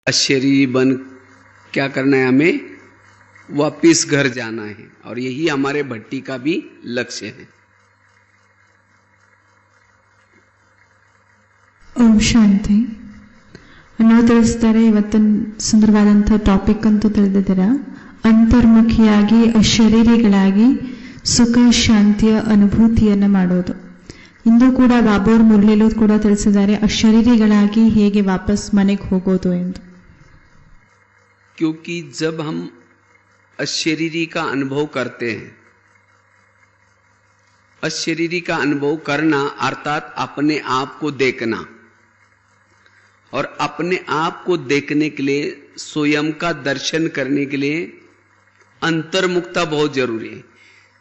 अशरीरी बन क्या करना है, हमें वापिस घर जाना है, और यही हमारे भट्टी का भी लक्ष्य है। ಓಂ ಶಾಂತಿ. ನಾವು ತಿಳಿಸ್ತಾರೆ, ಇವತ್ತೊಂದು ಸುಂದರವಾದಂಥ ಟಾಪಿಕ್ ಅಂತೂ ತಿಳಿದಿದ್ದೀರಾ. ಅಂತರ್ಮುಖಿಯಾಗಿ ಅಶರೀರಿಗಳಾಗಿ ಸುಖ ಶಾಂತಿಯ ಅನುಭೂತಿಯನ್ನು ಮಾಡೋದು. ಇಂದು ಕೂಡ ಬಾಬೋರ್ ಮುರಳಿಲೂ ಕೂಡ ತಿಳಿಸಿದ್ದಾರೆ, ಅಶರೀರಿಗಳಾಗಿ ಹೇಗೆ ವಾಪಸ್ ಮನೆಗೆ ಹೋಗೋದು ಎಂದು. क्योंकि जब हम अशरीरी का अनुभव करते हैं, अशरीरी का अनुभव करना अर्थात अपने आप को देखना, और अपने आप को देखने के लिए, स्वयं का दर्शन करने के लिए अंतर्मुखता बहुत जरूरी है।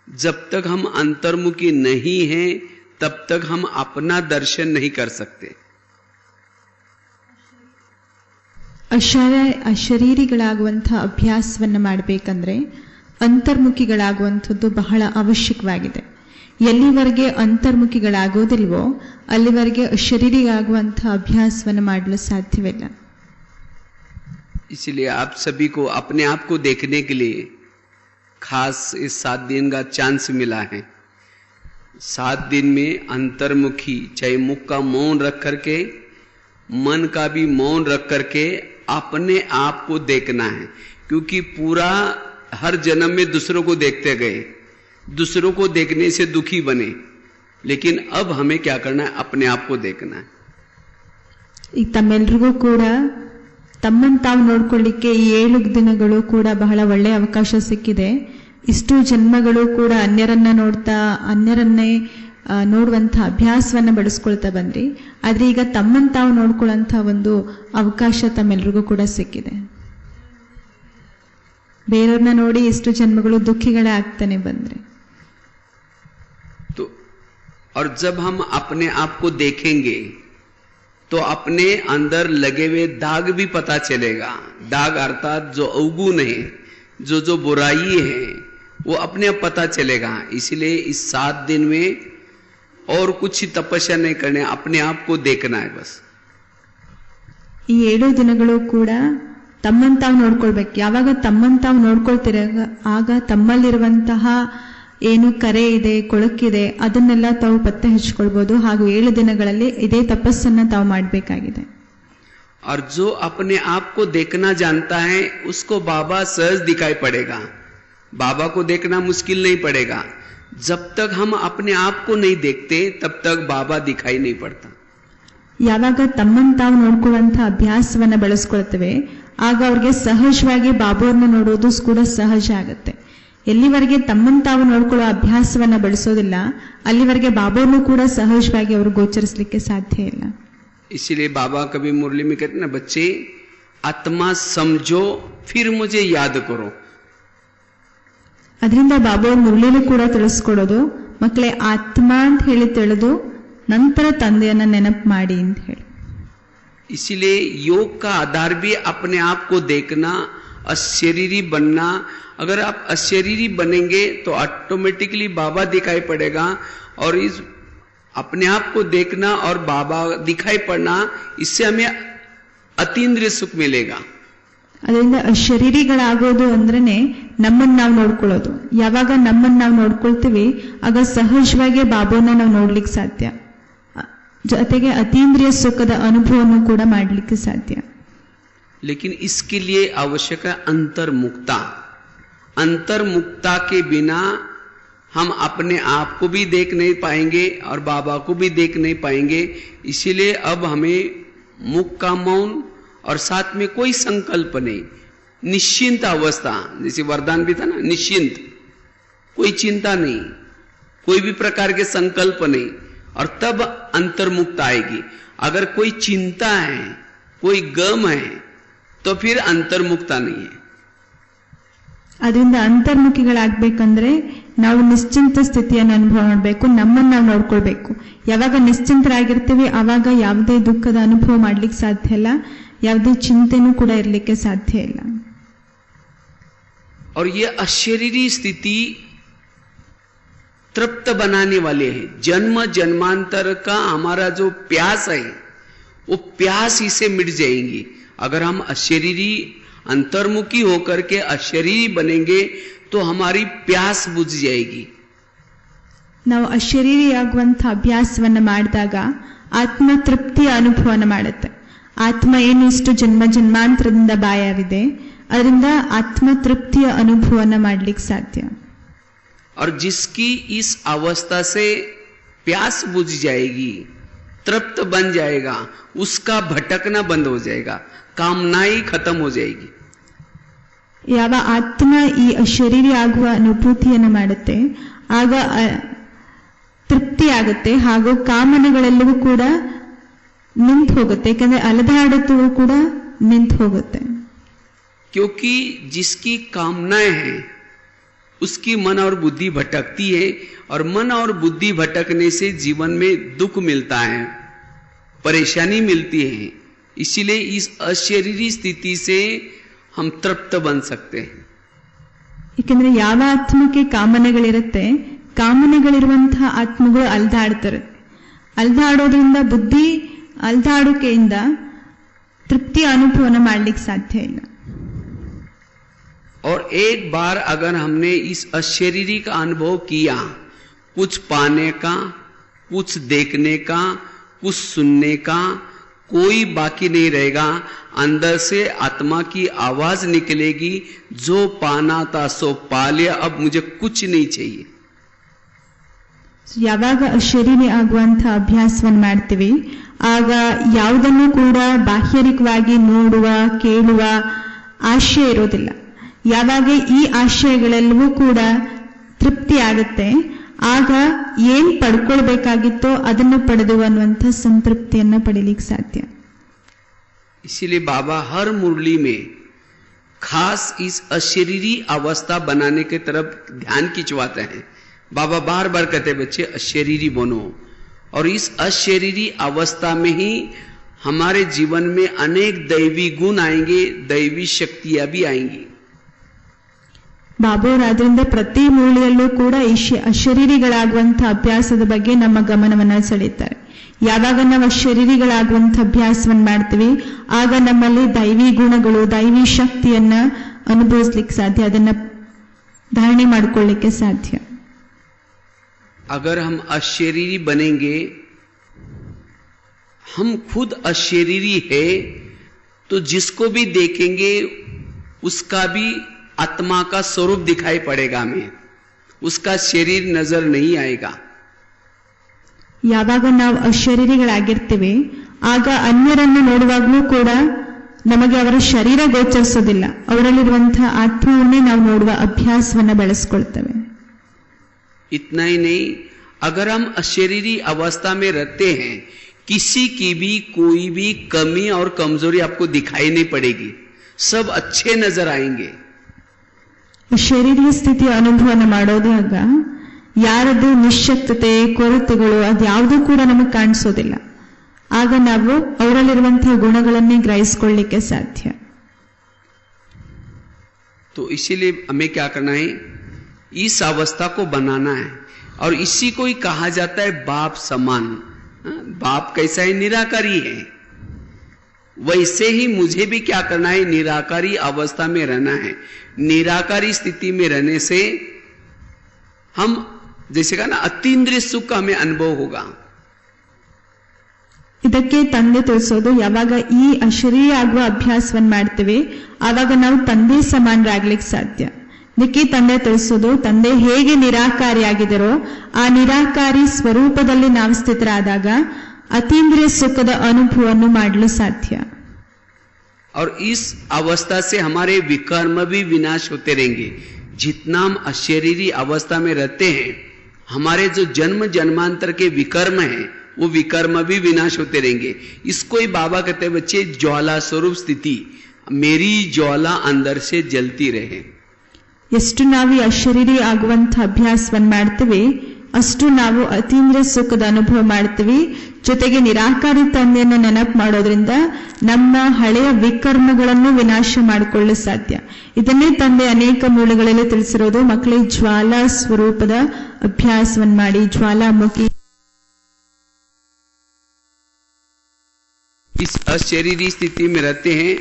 जब तक हम अंतर्मुखी नहीं हैं तब तक हम अपना दर्शन नहीं कर सकते। ಅಶರೀರಿಗಳಾಗುವಂಥ ಅಭ್ಯಾಸವನ್ನು ಮಾಡಬೇಕಂದ್ರೆ ಅಂತರ್ಮುಖಿಗಳಾಗುವಂಥದ್ದು ಬಹಳ ಅವಶ್ಯಕವಾಗಿದೆ. ಎಲ್ಲಿವರೆಗೆ ಅಂತರ್ಮುಖಿಗಳಾಗೋದಿಲ್ವೋ ಅಲ್ಲಿವರೆಗೆ ಅಶರೀರಿಗಾಗುವಂಥ ಅಭ್ಯಾಸವನ್ನು ಮಾಡಲು ಸಾಧ್ಯವಿಲ್ಲ. इसलिए आप सभी को अपने आप को देखने के लिए खास इस 7 दिन का चांस मिला है। 7 दिन में अंतर्मुखी, चाहे मुख का मौन रख करके, मन का भी मौन रख करके अपने आप को देखना है। क्योंकि पूरा हर जन्म में दूसरों को देखते गए, दूसरों को देखने से दुखी बने, लेकिन अब हमें क्या करना है, अपने आप को देखना है। ಈಗ ತಮ್ಮೆಲ್ರಿಗೂ ಕೂಡ ತಮ್ಮನ್ನು ತಾವು ನೋಡ್ಕೊಳ್ಳಿಕ್ಕೆ ಈ 7 ದಿನಗಳು ಕೂಡ ಬಹಳ ಒಳ್ಳೆಯ ಅವಕಾಶ ಸಿಕ್ಕಿದೆ. ಇಷ್ಟು ಜನ್ಮಗಳು ಕೂಡ ಅನ್ನರನ್ನೇ ನೋಡುವಂಥ ಅಭ್ಯಾಸವನ್ನು ಬೆಳೆಸ್ಕೊಳ್ತಾ ಬಂದ್ರಿ. ಆದ್ರೆ ಈಗ ತಮ್ಮನ್ನು ತಾವು ನೋಡ್ಕೊಳ್ಳೋಂಥ ಒಂದು ಅವಕಾಶ ತಮ್ಮೆಲ್ರಿಗೂ ಕೂಡ ಸಿಕ್ಕಿದೆ. ಬೇರೆಯವ್ರನ್ನ ನೋಡಿ ಇಷ್ಟು ಜನ್ಮಗಳು ದುಃಖಿಗಳೇ ಆಗ್ತಾನೆ ಬಂದ್ರೆ. तो और जब हम अपने आप को देखेंगे तो अपने अंदर लगे हुए दाग भी पता चलेगा। दाग अर्थात जो अवगुण है, जो बुराई है, वो अपने आप पता चलेगा। इसलिए इस 7 दिन में और कुछ तपस्या नहीं करने, अपने आप को देखना है बस। ಈ 7 ದಿನಗಳು ಕೂಡ ತಮ್ಮನ್ನು ತಾವು ನೋಡ್ಕೊಳ್ಬೇಕು. ಯಾವಾಗ ತಮ್ಮನ್ನು ತಾವು ನೋಡ್ಕೊಳ್ತೀರ ಆಗ ತಮ್ಮಲ್ಲಿರುವಂತಹ ಏನು ಕರೆ ಇದೆ, ಕೊಳಕಿದೆ, ಅದನ್ನೆಲ್ಲ ತಾವು ಪತ್ತೆ ಹಚ್ಕೊಳ್ಬಹುದು. ಹಾಗೂ 7 ದಿನಗಳಲ್ಲಿ ಇದೇ ತಪಸ್ಸನ್ನ ತಾವು ಮಾಡಬೇಕಾಗಿದೆ. और जो अपने आप को देखना जानता है उसको बाबा सहज दिखाई पड़ेगा। बाबा को देखना मुश्किल नहीं पड़ेगा। जब तक हम अपने आप को नहीं देखते तब तक बाबा दिखाई नहीं पड़ता। ಯಾವಾಗ ತಮ್ಮನ್ನು ತಾವು ನೋಡ್ಕೊಳ್ಳುವಂಥ ಅಭ್ಯಾಸವನ್ನ ಬೆಳೆಸ್ಕೊಳ್ತೇವೆ ಆಗ ಅವ್ರಿಗೆ ಸಹಜವಾಗಿ ಬಾಬೋರ್ನ ನೋಡೋದು ಕೂಡ ಸಹಜ ಆಗುತ್ತೆ. ಎಲ್ಲಿವರೆಗೆ ತಮ್ಮನ್ನು ತಾವು ನೋಡ್ಕೊಳ್ಳೋ ಅಭ್ಯಾಸವನ್ನ ಬೆಳೆಸೋದಿಲ್ಲ ಅಲ್ಲಿವರೆಗೆ ಬಾಬೋರ್ನು ಕೂಡ ಸಹಜವಾಗಿ ಅವರು ಗೋಚರಿಸಲಿಕ್ಕೆ ಸಾಧ್ಯ ಇಲ್ಲ. इसलिए बाबा कभी मुरली में कहते ना, बच्चे आत्मा समझो फिर मुझे याद करो। ಅದರಿಂದ ಬಾಬೋರ್ ಮುರಳಿಲೂ ಕೂಡ ತಿಳಿಸ್ಕೊಡೋದು, ಮಕ್ಕಳೇ ಆತ್ಮ ಅಂತ ಹೇಳಿ ತಿಳಿದು ನಂತರ ತಂದೆಯನ್ನ ನೆನಪು ಮಾಡಿ ಅಂತ ಹೇಳಿ. इसलिए योग का आधार भी अपने आप को देखना, अशरीरी बनना। अगर आप अशरीरी बनेंगे तो ऑटोमेटिकली बाबा दिखाई पड़ेगा, और इस अपने आप को देखना और बाबा दिखाई पड़ना, इससे हमें अतीन्द्रिय सुख मिलेगा। ಅದರಿಂದ ಅಶರೀರಿಗಳಾಗೋದು ಅಂದ್ರೇನೆ ನಮ್ಮನ್ನು ನಾವು ನೋಡ್ಕೊಳ್ಳೋದು. ಯಾವಾಗ ನಮ್ಮನ್ನು ನಾವು ನೋಡ್ಕೊಳ್ತೀವಿ ಆಗ ಸಹಜವಾಗಿ ಬಾಬೋನ ನಾವು ನೋಡ್ಲಿಕ್ಕೆ ಸಾಧ್ಯ, ಜೊತೆಗೆ ಅತೀಂದ್ರಿಯ ಸುಖದ ಅನುಭವವನ್ನು ಕೂಡ ಮಾಡಲಿಕ್ಕೆ ಸಾಧ್ಯ. लेकिन इसके लिए आवश्यक है अंतर्मुखता। अंतर्मुखता के बिना हम अपने आप को भी देख नहीं पाएंगे और बाबा को भी देख नहीं पाएंगे। इसीलिए अब हमें मुख का मौन और साथ में कोई संकल्प नहीं, निश्चिंत अवस्था, जैसे वरदान भी था ना, निश्चिंत, कोई चिंता नहीं, कोई भी प्रकार के संकल्प नहीं, और तब अंतर्मुक्ता आएगी। अगर कोई चिंता है, कोई गम है, तो फिर अंतर्मुक्ता नहीं है। ಅದರಿಂದ ಅಂತರ್ಮುಖಿಗಳಾಗಬೇಕಂದ್ರೆ ನಾವು ನಿಶ್ಚಿಂತ ಸ್ಥಿತಿಯನ್ನು ಅನುಭವ ಮಾಡಬೇಕು, ನಮ್ಮನ್ನು ನಾವು ನೋಡ್ಕೊಳ್ಬೇಕು. ಯಾವಾಗ ನಿಶ್ಚಿಂತರಾಗಿರ್ತೀವಿ ಆವಾಗ ಯಾವುದೇ ದುಃಖದ ಅನುಭವ ಮಾಡ್ಲಿಕ್ಕೆ ಸಾಧ್ಯ ಇಲ್ಲ, ಯಾವುದೇ ಚಿಂತೆನೂ ಕೂಡ ಇರಲಿಕ್ಕೆ ಸಾಧ್ಯ ಇಲ್ಲ. और ये अशरीरी स्थिति तृप्त बनाने वाले हैं। जन्म जन्मांतर का हमारा जो प्यास है वो प्यास ही से मिट जाएंगी। अगर हम अशरीरी अंतर्मुखी होकर के अशरीरी बनेंगे तो हमारी प्यास बुझ जाएगी। ನಾವು ಅಶರೀರಿಯಾಗುವಂಥ ಅಭ್ಯಾಸವನ್ನ ಮಾಡಿದಾಗ ಆತ್ಮ ತೃಪ್ತಿಯ ಅನುಭವನ ಮಾಡುತ್ತೆ. ಆತ್ಮ ಏನು ಇಷ್ಟು ಜನ್ಮ ಜನ್ಮಾಂತರದಿಂದ ಬಾಯಾರಿದೆ, ಅದರಿಂದ ಆತ್ಮ ತೃಪ್ತಿಯ ಅನುಭವನ ಮಾಡ್ಲಿಕ್ಕೆ ಸಾಧ್ಯ. और जिसकी इस अवस्था से प्यास बुझ जाएगी, तृप्त बन जाएगा, उसका भटकना बंद हो जाएगा, कामनाएं खत्म हो जाएगी. ಯಾವ ಆತ್ಮ ಈ ಅಶರೀರಿ ಆಗುವ ಅನುಭೂತಿಯನ್ನು ಮಾಡುತ್ತೆ, ಆಗ ತೃಪ್ತಿ ಆಗುತ್ತೆ, ಹಾಗೂ ಕಾಮನೆಗಳೆಲ್ಲವೂ ಕೂಡ ನಿಂತು ಹೋಗುತ್ತೆ. ಯಾಕಂದ್ರೆ ಅಲದಾಡುತ್ತೂ ಕೂಡ ನಿಂತು ಹೋಗುತ್ತೆ. क्योंकि जिसकी कामनाएं हैं उसकी मन और बुद्धि भटकती है, और मन और बुद्धि भटकने से जीवन में दुख मिलता है, परेशानी मिलती है. इसीलिए इस अशरीरी स्थिति से हम तृप्त बन सकते हैं. ಯಾಕಂದ್ರೆ ಯಾವ ಆತ್ಮಕ್ಕೆ ಕಾಮನೆಗಳಿರುತ್ತೆ, ಕಾಮನೆಗಳಿರುವಂತಹ ಆತ್ಮಗಳು ಅಲ್ದಾಡ್ತಾರೆ. ಅಲ್ದಾಡೋದ್ರಿಂದ ಬುದ್ಧಿ ಅಲ್ದಾಡುಕೆಯಿಂದ ತೃಪ್ತಿಯ ಅನುಭವನ ಮಾಡ್ಲಿಕ್ಕೆ ಸಾಧ್ಯ ಇಲ್ಲ. और एक बार अगर हमने इस अशरीरी का अनुभव किया, कुछ पाने का, कुछ देखने का, कुछ सुनने का, कोई बाकी नहीं रहेगा. अंदर से आत्मा की आवाज निकलेगी, जो पाना था सो पा लिया, अब मुझे कुछ नहीं चाहिए. ಯಾವಾಗ ಅಶರೀರಿ ಆಗುವಂಥ ಅಭ್ಯಾಸವನ್ನು ಮಾಡ್ತೀವಿ, ಆಗ ಯಾವುದನ್ನು ಕೂಡ ಬಾಹ್ಯರಿಕವಾಗಿ ನೋಡುವ ಕೇಳುವ ಆಶಯ ಇರೋದಿಲ್ಲ. ಯಾವಾಗ ಈ ಆಶಯಗಳೆಲ್ಲವೂ ಕೂಡ ತೃಪ್ತಿ ಆಗುತ್ತೆ, ಆಗ ಏನ್ ಪಡ್ಕೊಳ್ಬೇಕಾಗಿತ್ತೋ ಅದನ್ನು ಪಡೆದು ಅನ್ನುವಂಥ ಸಂತೃಪ್ತಿಯನ್ನ ಪಡೀಲಿಕ್ಕೆ ಸಾಧ್ಯ. इसीलिए बाबा हर मुरली में खास इस अशरीरी अवस्था बनाने की तरफ ध्यान खिंचवाते हैं. बाबा बार बार कहते हैं बच्चे अशरीरी बनो, और इस अशरीरी अवस्था में ही हमारे जीवन में अनेक दैवी गुण आएंगे, दैवी शक्तियां भी आएंगी. ಬಾಬೋರಾದ್ರಿಂದ ಪ್ರತಿ ಮೂಲೆಯಲ್ಲೂ ಕೂಡ ಅಶರೀರಿಗಳಾಗುವಂಥ ಅಭ್ಯಾಸದ ಬಗ್ಗೆ ನಮ್ಮ ಗಮನವನ್ನ ಸೆಳೀತಾರೆ. ಯಾವಾಗ ನಾವು ಅಶರೀರಿಗಳಾಗುವಂಥ ಅಭ್ಯಾಸವನ್ನು ಮಾಡ್ತೀವಿ, ಆಗ ನಮ್ಮಲ್ಲಿ ದೈವಿ ಗುಣಗಳು, ದೈವಿ ಶಕ್ತಿಯನ್ನ ಅನುಭವಿಸ್ಲಿಕ್ಕೆ ಸಾಧ್ಯ, ಅದನ್ನ ಧಾರಣೆ ಮಾಡಿಕೊಳ್ಳಿಕ್ಕೆ ಸಾಧ್ಯ. अगर हम अशरीरी बनेंगे, हम खुद अशरीरी है, तो जिसको भी देखेंगे उसका भी आत्मा का स्वरूप दिखाई पड़ेगा हमें, उसका शरीर नजर नहीं आएगा. ಯಾವಾಗ ನಾವು ಅಶರೀರಿಗಳಾಗಿರ್ತೀವಿ, ಆಗ ಅನ್ಯರನ್ನು ನೋಡುವಾಗಲೂ ಕೂಡ ನಮಗೆ ಅವರ ಶರೀರ ಗೋಚರಿಸೋದಿಲ್ಲ, ಅವರಲ್ಲಿರುವಂತಹ ಆತ್ಮವನ್ನೇ ನಾವು ನೋಡುವ ಅಭ್ಯಾಸವನ್ನ ಬೆಳೆಸ್ಕೊಳ್ತೇವೆ. इतना ही नहीं, अगर हम अशरीरी अवस्था में रहते हैं, किसी की भी कोई भी कमी और कमजोरी आपको दिखाई नहीं पड़ेगी, सब अच्छे नजर आएंगे. ಶರೀರ ಸ್ಥಿತಿಯ ಅನುಭವನ ಮಾಡೋದಾಗ ಯಾರದ್ದು ನಿಶ್ಶಕ್ತತೆ, ಕೊರತೆಗಳು ಅದ್ಯಾವುದೂ ಕೂಡ ನಮಗೆ ಕಾಣಿಸೋದಿಲ್ಲ. ಆಗ ನಾವು ಅವರಲ್ಲಿರುವಂತಹ ಗುಣಗಳನ್ನೇ ಗ್ರಹಿಸಿಕೊಳ್ಳಿಕ್ಕೆ ಸಾಧ್ಯ. तो इसीलिए हमें क्या करना है, इस अवस्था को बनाना है, और इसी को ही कहा जाता है बाप समान. बाप कैसा है, निराकारी है. वैसे ही मुझे भी क्या करना है, निराकारी अवस्था में रहना है. निराकारी स्थिति में रहने से हम, जैसे कहा ना, अतीन्द्रिय सुख का हमें अनुभव होगा. ಇದಕ್ಕೆ ತಂದೆ ತಿಳಿಸೋದು, ಯಾವಾಗ ಈ ಅಶರೀರಿ ಆಗುವ ಅಭ್ಯಾಸವನ್ನು ಮಾಡ್ತೀವಿ, ಆವಾಗ ನಾವು ತಂದೆ ಸಮಾನರಾಗ್ಲಿಕ್ಕೆ ಸಾಧ್ಯ. ಇದಕ್ಕೆ ತಂದೆ ತಿಳಿಸೋದು, ತಂದೆ ಹೇಗೆ ನಿರಾಕಾರಿಯಾಗಿದರೋ ಆ ನಿರಾಕಾರಿ ಸ್ವರೂಪದಲ್ಲಿ ನಾವು ಸ್ಥಿತರಾದಾಗ ಅತೀಂದ್ರಿಯ ಸುಖದ ಅನುಭವವನ್ನು ಮಾಡಲು ಸಾಧ್ಯ. और इस अवस्था से हमारे विकर्म भी विनाश होते रहेंगे. जितना हम अशरीरी अवस्था में रहते हैं, हमारे जो जन्म जन्मांतर के विकर्म हैं, वो विकर्म भी विनाश होते रहेंगे. इसको ही बाबा कहते हैं बच्चे ज्वाला स्वरूप स्थिति, मेरी ज्वाला अंदर से जलती रहे. ಎಷ್ಟು ನಾವು ಈ ಅಶರೀರಿ ಆಗುವಂಥ ಅಭ್ಯಾಸವನ್ನು ಮಾಡ್ತೀವಿ, ಅಷ್ಟು ನಾವು ಅತೀಂದ್ರಿಯ ಸುಖದ ಅನುಭವ ಮಾಡ್ತೀವಿ. ಜೊತೆಗೆ ನಿರಾಕಾರಿ ತಂದೆಯನ್ನು ನೆನಪು ಮಾಡೋದ್ರಿಂದ ನಮ್ಮ ಹಳೆಯ ವಿಕರ್ಮಗಳನ್ನು ವಿನಾಶ ಮಾಡಿಕೊಳ್ಳಲು ಸಾಧ್ಯ. ಇದನ್ನೇ ತಂದೆ ಅನೇಕ ಮೂಲಗಳಲ್ಲಿ ತಿಳಿಸಿರೋದು, ಮಕ್ಕಳಿಗೆ ಜ್ವಾಲಾ ಸ್ವರೂಪದ ಅಭ್ಯಾಸವನ್ನು ಮಾಡಿ, ಜ್ವಾಲಾಮುಖಿ इस अशरीरी स्थिति में रहते हैं,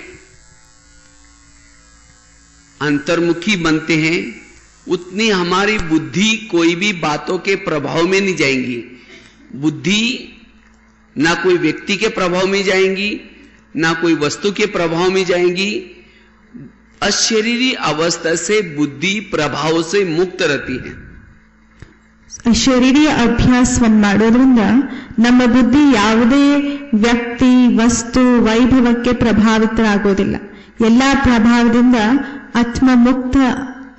अंतर्मुखी बनते हैं, उतनी हमारी बुद्धि कोई भी बातों के प्रभाव में नहीं जाएंगी। बुद्धि ना कोई व्यक्ति के प्रभाव में जाएंगी, ना कोई वस्तु के प्रभाव में जाएंगी। अशरीरी अवस्था से बुद्धि प्रभाव से मुक्त रहती है। ಶರೀರಿಯ ಅಭ್ಯಾಸವನ್ನು ಮಾಡೋದ್ರಿಂದ ನಮ್ಮ ಬುದ್ಧಿ ಯಾವುದೇ ವ್ಯಕ್ತಿ ವಸ್ತು ವೈಭವಕ್ಕೆ ಪ್ರಭಾವಿತರಾಗೋದಿಲ್ಲ. ಎಲ್ಲಾ ಪ್ರಭಾವದಿಂದ ಆತ್ಮ ಮುಕ್ತ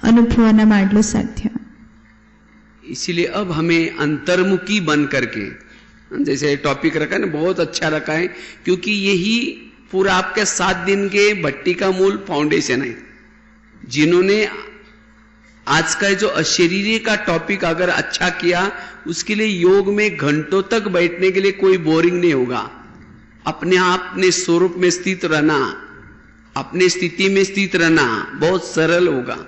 ಅನುಭವನ ಮಾಡಲು ಸಾಧ್ಯ. इसलिए अब हमें अंतर्मुखी बन करके, जैसे टॉपिक रखा है ना, बहुत अच्छा रखा है, क्योंकि यही पूरा आपके 7 दिन के भट्टी का मूल फाउंडेशन है। जिन्होंने आज का जो अशरीरी का टॉपिक अगर अच्छा किया, उसके लिए योग में घंटों तक बैठने के लिए कोई बोरिंग नहीं होगा। अपने आप अपने स्वरूप में स्थित रहना, अपने स्थिति में स्थित रहना बहुत सरल होगा।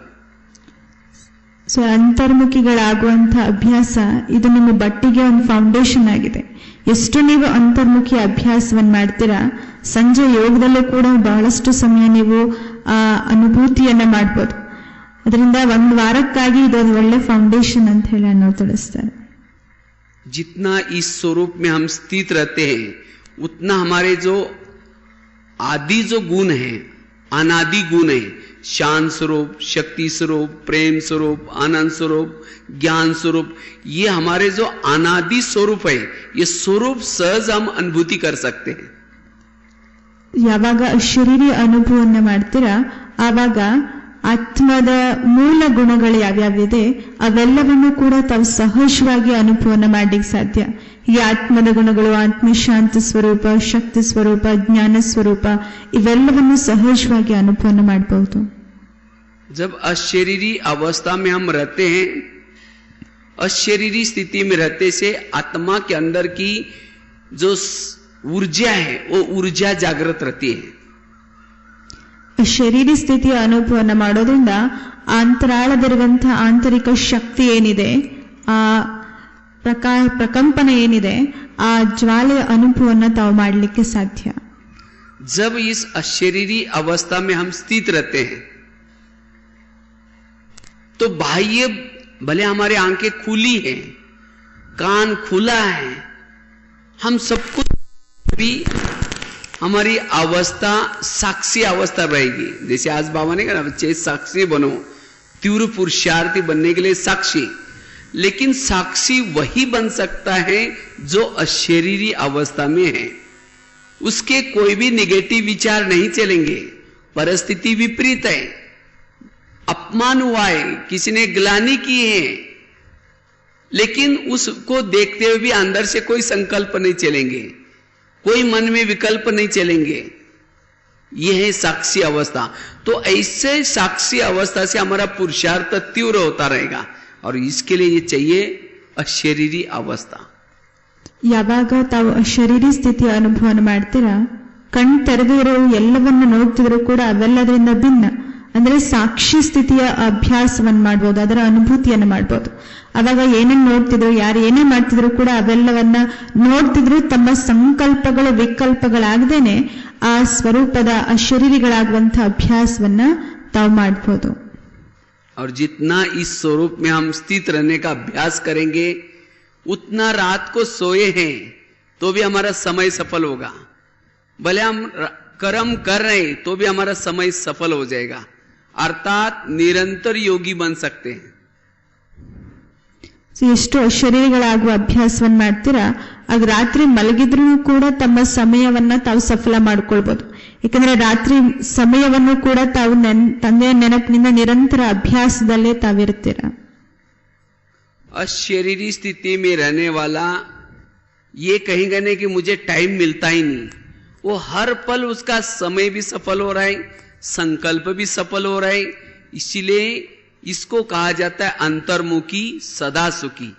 ಸೊ ಅಂತರ್ಮುಖಿಗಳಾಗುವಂಥ ಅಭ್ಯಾಸ ಇದು ನಿಮ್ಮ ಬಟ್ಟಿಗೆ ಒಂದು ಫೌಂಡೇಶನ್ ಆಗಿದೆ. ಎಷ್ಟು ನೀವು ಅಂತರ್ಮುಖಿ ಅಭ್ಯಾಸವನ್ನು ಮಾಡ್ತೀರಾ, ಸಂಜೆ ಯೋಗದಲ್ಲೂ ಕೂಡ ಬಹಳಷ್ಟು ಸಮಯ ನೀವು ಆ ಅನುಭೂತಿಯನ್ನ ಮಾಡ್ಬೋದು. ಅದರಿಂದ ಒಂದು ವಾರಕ್ಕಾಗಿ ಇದೊಂದು ಒಳ್ಳೆ ಫೌಂಡೇಶನ್ ಅಂತ ಹೇಳಿ ಅನ್ನೋ ತಿಳಿಸ್ತಾರೆ. जितना इस स्वरूप में हम स्थित रहते हैं, उतना हमारे जो आदि जो गुण है, अनादि गुण है, शांत स्वरूप, शक्ति स्वरूप, प्रेम स्वरूप, आनंद स्वरूप, ज्ञान स्वरूप, ये हमारे जो अनादि स्वरूप है, ये स्वरूप सहज हम अनुभूति कर सकते हैं. ಯಾವಾಗ ಶರೀರಿ ಅನುಭವವನ್ನು ಮಾಡ್ತೀರಾ, ಆವಾಗ ಆತ್ಮದ ಮೂಲ ಗುಣಗಳು ಯಾವ್ಯಾವಿದೆ ಅವೆಲ್ಲವನ್ನು ಕೂಡ ತಾವು ಸಹಜವಾಗಿ ಅನುಭವನ ಮಾಡ್ಲಿಕ್ಕೆ ಸಾಧ್ಯ. ಈ ಆತ್ಮದ ಗುಣಗಳು ಆತ್ಮಶಾಂತಿ ಸ್ವರೂಪ, ಶಕ್ತಿ ಸ್ವರೂಪ, ಜ್ಞಾನ ಸ್ವರೂಪ, ಇವೆಲ್ಲವನ್ನು ಸಹಜವಾಗಿ ಅನುಭವನ ಮಾಡಬಹುದು. जब अशरीरी अवस्था में हम रहते हैं, अशरीरी स्थिति में रहते से आत्मा के अंदर की जो ऊर्जा है वो ऊर्जा जागृत रहती है. ಶರೀರಿ ಸ್ಥಿತಿಯ ಅನುಭವನ ಮಾಡೋದ್ರಿಂದ ಅಂತರಾಳದಿರುವಂತಹ ಆಂತರಿಕ ಶಕ್ತಿ ಏನಿದೆ, ಆ ಪ್ರಕಂಪನ ಏನಿದೆ, ಆ ಜ್ವಾಲೆಯ ಅನುಭವನ ತಾವು ಮಾಡಲಿಕ್ಕೆ ಸಾಧ್ಯ. जब इस अशरीरी अवस्था में हम स्थित रहते हैं तो बाह्य भले हमारे आंखें खुली हैं, कान खुला है, हम सब कुछ भी हमारी अवस्था साक्षी अवस्था रहेगी. जैसे आज बाबा ने कहा बच्चे साक्षी बनो, तीव्र पुरुषार्थी बनने के लिए साक्षी. लेकिन साक्षी वही बन सकता है जो अशरीरी अवस्था में है. उसके कोई भी निगेटिव विचार नहीं चलेंगे. परिस्थिति विपरीत है, अपमान हुआ है, किसी ने ग्लानि की है, लेकिन उसको देखते हुए भी अंदर से कोई संकल्प नहीं चलेंगे, कोई मन में विकल्प नहीं चलेंगे. यह है साक्षी अवस्था. तो ऐसे साक्षी अवस्था से हमारा पुरुषार्थ तीव्र होता रहेगा, और इसके लिए ये चाहिए अशरीरी अवस्था. ಯಾವಾಗ ತಾವು ಅಶರೀರಿ ಸ್ಥಿತಿಯ ಅನುಭವನ ಮಾಡ್ತೀರಾ, ಕಣ್ ತೆರೆದಿರೋ ಎಲ್ಲವನ್ನು ನೋಡ್ತಿದ್ರು ಕೂಡ ಅವೆಲ್ಲದರಿಂದ ಭಿನ್ನ, ಅಂದ್ರೆ ಸಾಕ್ಷಿ ಸ್ಥಿತಿಯ ಅಭ್ಯಾಸವನ್ನು ಮಾಡ್ಬೋದು, ಅದರ ಅನುಭೂತಿಯನ್ನು ಮಾಡ್ಬೋದು. ಅವಾಗ ಏನೇನು ನೋಡ್ತಿದ್ರು, ಯಾರು ಏನೇ ಮಾಡ್ತಿದ್ರು ಕೂಡ ಅವೆಲ್ಲವನ್ನ ನೋಡ್ತಿದ್ರು, ತಮ್ಮ ಸಂಕಲ್ಪಗಳು ವಿಕಲ್ಪಗಳಾಗದೇನೆ ಆ ಸ್ವರೂಪದ ಅಶರೀರಿಗಳಾಗುವಂತಹ ಅಭ್ಯಾಸವನ್ನ ತಾವು ಮಾಡ್ಬೋದು. और जितना इस स्वरूप में हम स्थित रहने का अभ्यास करेंगे, उतना रात को सोए हैं तो भी हमारा समय सफल होगा. भले हम कर्म कर रहे हैं तो भी हमारा समय सफल हो जाएगा. अर्थात निरंतर योगी बन सकते हैं. ಎಷ್ಟು ಅಶರೀರಿಗಳಾಗುವ ಅಭ್ಯಾಸವನ್ನು ಮಾಡ್ತೀರಾ, ಆಗ ರಾತ್ರಿ ಮಲಗಿದ್ರೂ ಕೂಡ ತಮ್ಮ ಸಮಯವನ್ನ ತಾವು ಸಫಲ ಮಾಡ್ಕೊಳ್ಬಹುದು. ಯಾಕಂದ್ರೆ ರಾತ್ರಿ ಸಮಯವನ್ನು ಕೂಡ ತಾವು ತಂದೆಯ ನೆನಪಿನಿಂದ ನಿರಂತರ ಅಭ್ಯಾಸದಲ್ಲೇ ತಾವಿರ್ತೀರ. अशरीरी स्थिति में रहने वाला ये कहेगा नहीं कि मुझे टाइम मिलता ही नहीं. वो हर पल उसका समय भी सफल हो रहा है, संकल्प भी सफल हो रहा है. इसीलिए इसको कहा जाता है अंतर्मुखी सदा सुखी.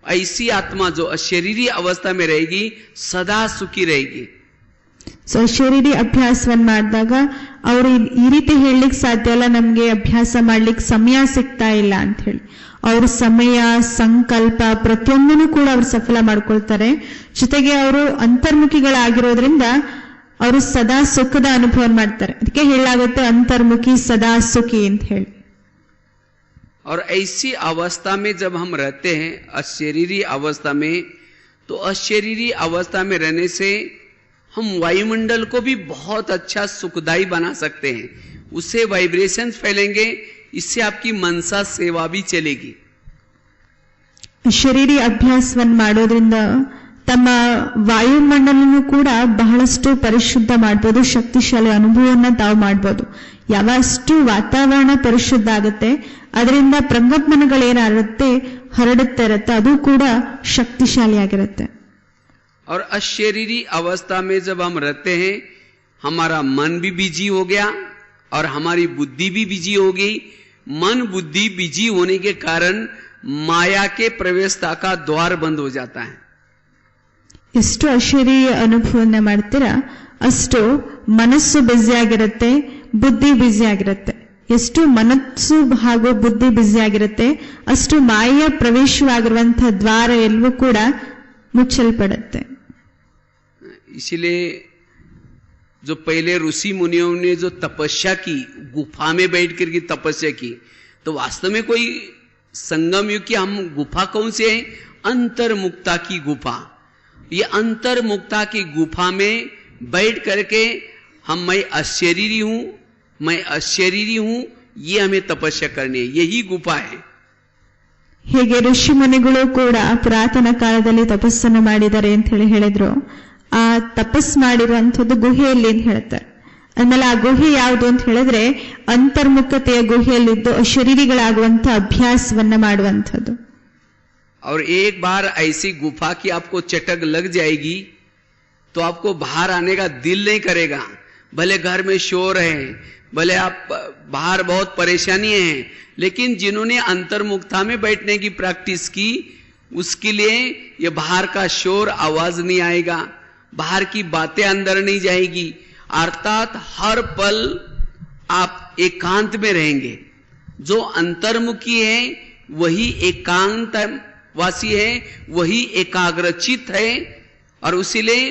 ऐसी आत्मा जो अशरीरी अवस्था में रहेगी सदा सुखी रहेगी. ಸೊ ಶರೀರಿ ಅಭ್ಯಾಸವನ್ನು ಮಾಡಿದಾಗ ಅವರು ಈ ರೀತಿ ಹೇಳಲಿಕ್ಕೆ ಸಾಧ್ಯ ಇಲ್ಲ, ನಮ್ಗೆ ಅಭ್ಯಾಸ ಮಾಡ್ಲಿಕ್ಕೆ ಸಮಯ ಸಿಗ್ತಾ ಇಲ್ಲ ಅಂತ ಹೇಳಿ. ಅವ್ರ ಸಮಯ, ಸಂಕಲ್ಪ ಪ್ರತಿಯೊಂದನ್ನು ಕೂಡ ಅವ್ರು ಸಫಲ ಮಾಡ್ಕೊಳ್ತಾರೆ. ಜೊತೆಗೆ ಅವರು ಅಂತರ್ಮುಖಿಗಳಾಗಿರೋದ್ರಿಂದ ಅವರು ಸದಾ ಸುಖದ ಅನುಭವ ಮಾಡ್ತಾರೆ. ಅದಕ್ಕೆ ಹೇಳಲಾಗುತ್ತೆ ಅಂತರ್ಮುಖಿ ಸದಾ ಸುಖಿ ಅಂತ ಹೇಳಿ. और ऐसी अवस्था में जब हम रहते हैं अशरीरी अवस्था में, तो अशरीरी अवस्था में रहने से हम वायुमंडल को भी बहुत अच्छा सुखदायी बना सकते हैं. उससे वाइब्रेशंस फैलेंगे, इससे आपकी मनसा सेवा भी चलेगी. ಶರೀರಿ ಅಭ್ಯಾಸವನ್ನು ಮಾಡೋದ್ರಿಂದ ತಮ್ಮ ವಾಯುಮಂಡಲನು ಕೂಡ ಬಹಳಷ್ಟು ಪರಿಶುದ್ಧ ಮಾಡ್ಬೋದು, ಶಕ್ತಿಶಾಲಿ ಅನುಭವವನ್ನ ತಾವು ಮಾಡ್ಬೋದು. ಯಾವಷ್ಟು ವಾತಾವರಣ ಪರಿಶುದ್ಧ ಆಗುತ್ತೆ, ಅದರಿಂದ ಪ್ರಜ್ಞಾತ್ಮನಗಳೇನಾಗುತ್ತೆ ಹರಡುತ್ತಾ ಇರುತ್ತೆ, ಅದು ಕೂಡ ಶಕ್ತಿಶಾಲಿಯಾಗಿರುತ್ತೆ. और अशरीरी अवस्था में जब हम रहते हैं, हमारा मन भी बिजी हो गया और हमारी बुद्धि भी बिजी हो गई. मन बुद्धि बिजी होने के कारण माया के प्रवेशता का द्वार बंद हो जाता है. ಎಷ್ಟು ಅಶರೀರಿ ಅನುಭವನ್ನ ಮಾಡ್ತೀರಾ ಅಷ್ಟು ಮನಸ್ಸು ಬ್ಯುಸಿ ಆಗಿರುತ್ತೆ, ಬುದ್ಧಿ ಬ್ಯುಸಿ ಆಗಿರುತ್ತೆ. ಎಷ್ಟು ಮನಸ್ಸು ಹಾಗೂ ಬುದ್ಧಿ ಬ್ಯುಸಿ ಆಗಿರುತ್ತೆ ಅಷ್ಟು ಮಾಯೆಯ ಪ್ರವೇಶವಾಗಿರುವಂತಹ ದ್ವಾರ ಎಲ್ಲವೂ ಕೂಡ ಮುಚ್ಚಲ್ಪಡುತ್ತೆ. इसलिए जो पहले ऋषि मुनियों ने जो तपस्या की, गुफा में बैठ कर की तपस्या की, तो वास्तव में कोई संगम युग की हम गुफा कौन से है? अंतर्मुक्ता की गुफा. ये अंतर्मुक्ता की गुफा में बैठ करके मैं अशरीरी हूं, मैं अशरीरी हूं, ये हमें तपस्या करनी है. यही गुफा है. ಹೇಗೆ ಋಷಿ ಮುನಿಗಳು ಕೂಡ ಪುರಾತನ ಕಾಲದಲ್ಲಿ ತಪಸ್ಸನ್ನು ಮಾಡಿದ್ದಾರೆ ಅಂತ ಹೇಳಿದ್ರು, ಆ ತಪಸ್ ಮಾಡಿರುವಂಥದ್ದು ಗುಹೆಯಲ್ಲಿ ಅಂತ ಹೇಳ್ತಾರೆ. ಆಮೇಲೆ ಆ ಗುಹೆ ಯಾವುದು ಅಂತ ಹೇಳಿದ್ರೆ ಅಂತರ್ಮುಖತೆಯ ಗುಹೆಯಲ್ಲಿದ್ದು ಅಶರೀರಿಗಳಾಗುವಂತ ಅಭ್ಯಾಸವನ್ನ ಮಾಡುವಂಥದ್ದು. और एक बार ऐसी गुफा की आपको चटक लग जाएगी तो आपको बाहर आने का दिल नहीं करेगा. भले घर में शोर है, भले आप बाहर बहुत परेशानी है, लेकिन जिन्होंने अंतर्मुक्ता में बैठने की प्रैक्टिस की उसके लिए ये बाहर का शोर आवाज नहीं आएगा, बाहर की बातें अंदर नहीं जाएगी. अर्थात हर पल आप एकांत में रहेंगे. जो अंतर्मुखी है वही एकांत वासी है, वही एकाग्रचित है, और इसीलिए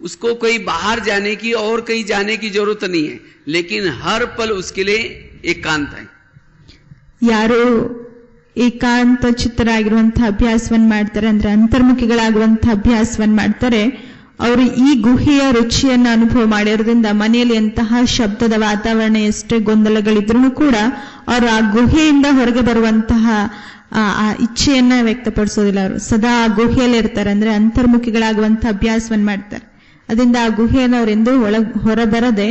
उसको कोई बाहर जाने की और कहीं जाने की जरूरत नहीं है, लेकिन हर पल उसके लिए एकांत है. ಯಾರು ಏಕಾಂತ ಚಿತ್ತರಾಗಿರುವಂತಹ ಅಭ್ಯಾಸವನ್ನು ಮಾಡ್ತಾರೆ ಅಂದ್ರೆ ಅಂತರ್ಮುಖಿಗಳಾಗುವಂತಹ ಅಭ್ಯಾಸವನ್ನು ಮಾಡ್ತಾರೆ, ಅವರು ಈ ಗುಹೆಯ ರುಚಿಯನ್ನು ಅನುಭವ ಮಾಡಿರೋದ್ರಿಂದ ಮನೆಯಲ್ಲಿ ಎಂತಹ ಶಬ್ದದ ವಾತಾವರಣ ಎಷ್ಟೇ ಗೊಂದಲಗಳಿದ್ರೂ ಕೂಡ ಅವರು ಆ ಗುಹೆಯಿಂದ ಹೊರಗೆ ಬರುವಂತಹ ಆ ಇಚ್ಛೆಯನ್ನ ವ್ಯಕ್ತಪಡಿಸೋದಿಲ್ಲ. ಅವರು ಸದಾ ಆ ಗುಹೆಯಲ್ಲಿ ಇರ್ತಾರೆ, ಅಂದ್ರೆ ಅಂತರ್ಮುಖಿಗಳಾಗುವಂತಹ ಅಭ್ಯಾಸವನ್ನು ಮಾಡ್ತಾರೆ. ಅದರಿಂದ ಆ ಗುಹೆಯನ್ನು ಅವರೆಂದೂ ಹೊರಬರದೆ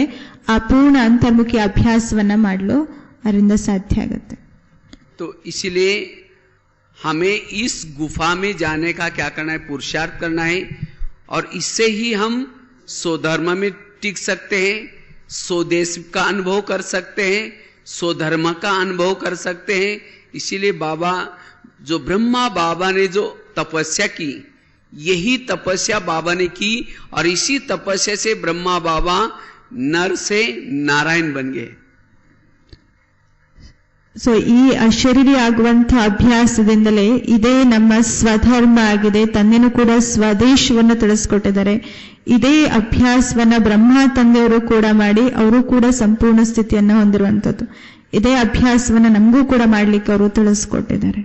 ಆ ಪೂರ್ಣ ಅಂತರ್ಮುಖಿ ಅಭ್ಯಾಸವನ್ನ ಮಾಡಲು ಅದರಿಂದ ಸಾಧ್ಯ ಆಗುತ್ತೆ. तो इसलिए हमें इस गुफा में जाने का क्या करना है? पुरुषार्थ करना है, और इससे ही हम स्वधर्म में टिक सकते हैं, स्वदेश का अनुभव कर सकते हैं, स्वधर्म का अनुभव कर सकते हैं. इसीलिए बाबा जो ब्रह्मा बाबा ने जो तपस्या की, यही तपस्या बाबा ने की, और इसी तपस्या से ब्रह्मा बाबा नर से नारायण बन गए. ಸೊ ಈ ಅಶರೀರಿ ಆಗುವಂತಹ ಅಭ್ಯಾಸದಿಂದಲೇ ಇದೇ ನಮ್ಮ ಸ್ವಧರ್ಮ ಆಗಿದೆ. ತಂದೆನೂ ಕೂಡ ಸ್ವದೇಶವನ್ನು ತಿಳಿಸ್ಕೊಟ್ಟಿದ್ದಾರೆ. ಇದೇ ಅಭ್ಯಾಸವನ್ನ ಬ್ರಹ್ಮ ತಂದೆಯವರು ಕೂಡ ಮಾಡಿ ಅವರು ಕೂಡ ಸಂಪೂರ್ಣ ಸ್ಥಿತಿಯನ್ನ ಹೊಂದಿರುವಂತದ್ದು. ಇದೇ ಅಭ್ಯಾಸವನ್ನ ನಮಗೂ ಕೂಡ ಮಾಡ್ಲಿಕ್ಕೆ ಅವರು ತಿಳಿಸ್ಕೊಟ್ಟಿದ್ದಾರೆ.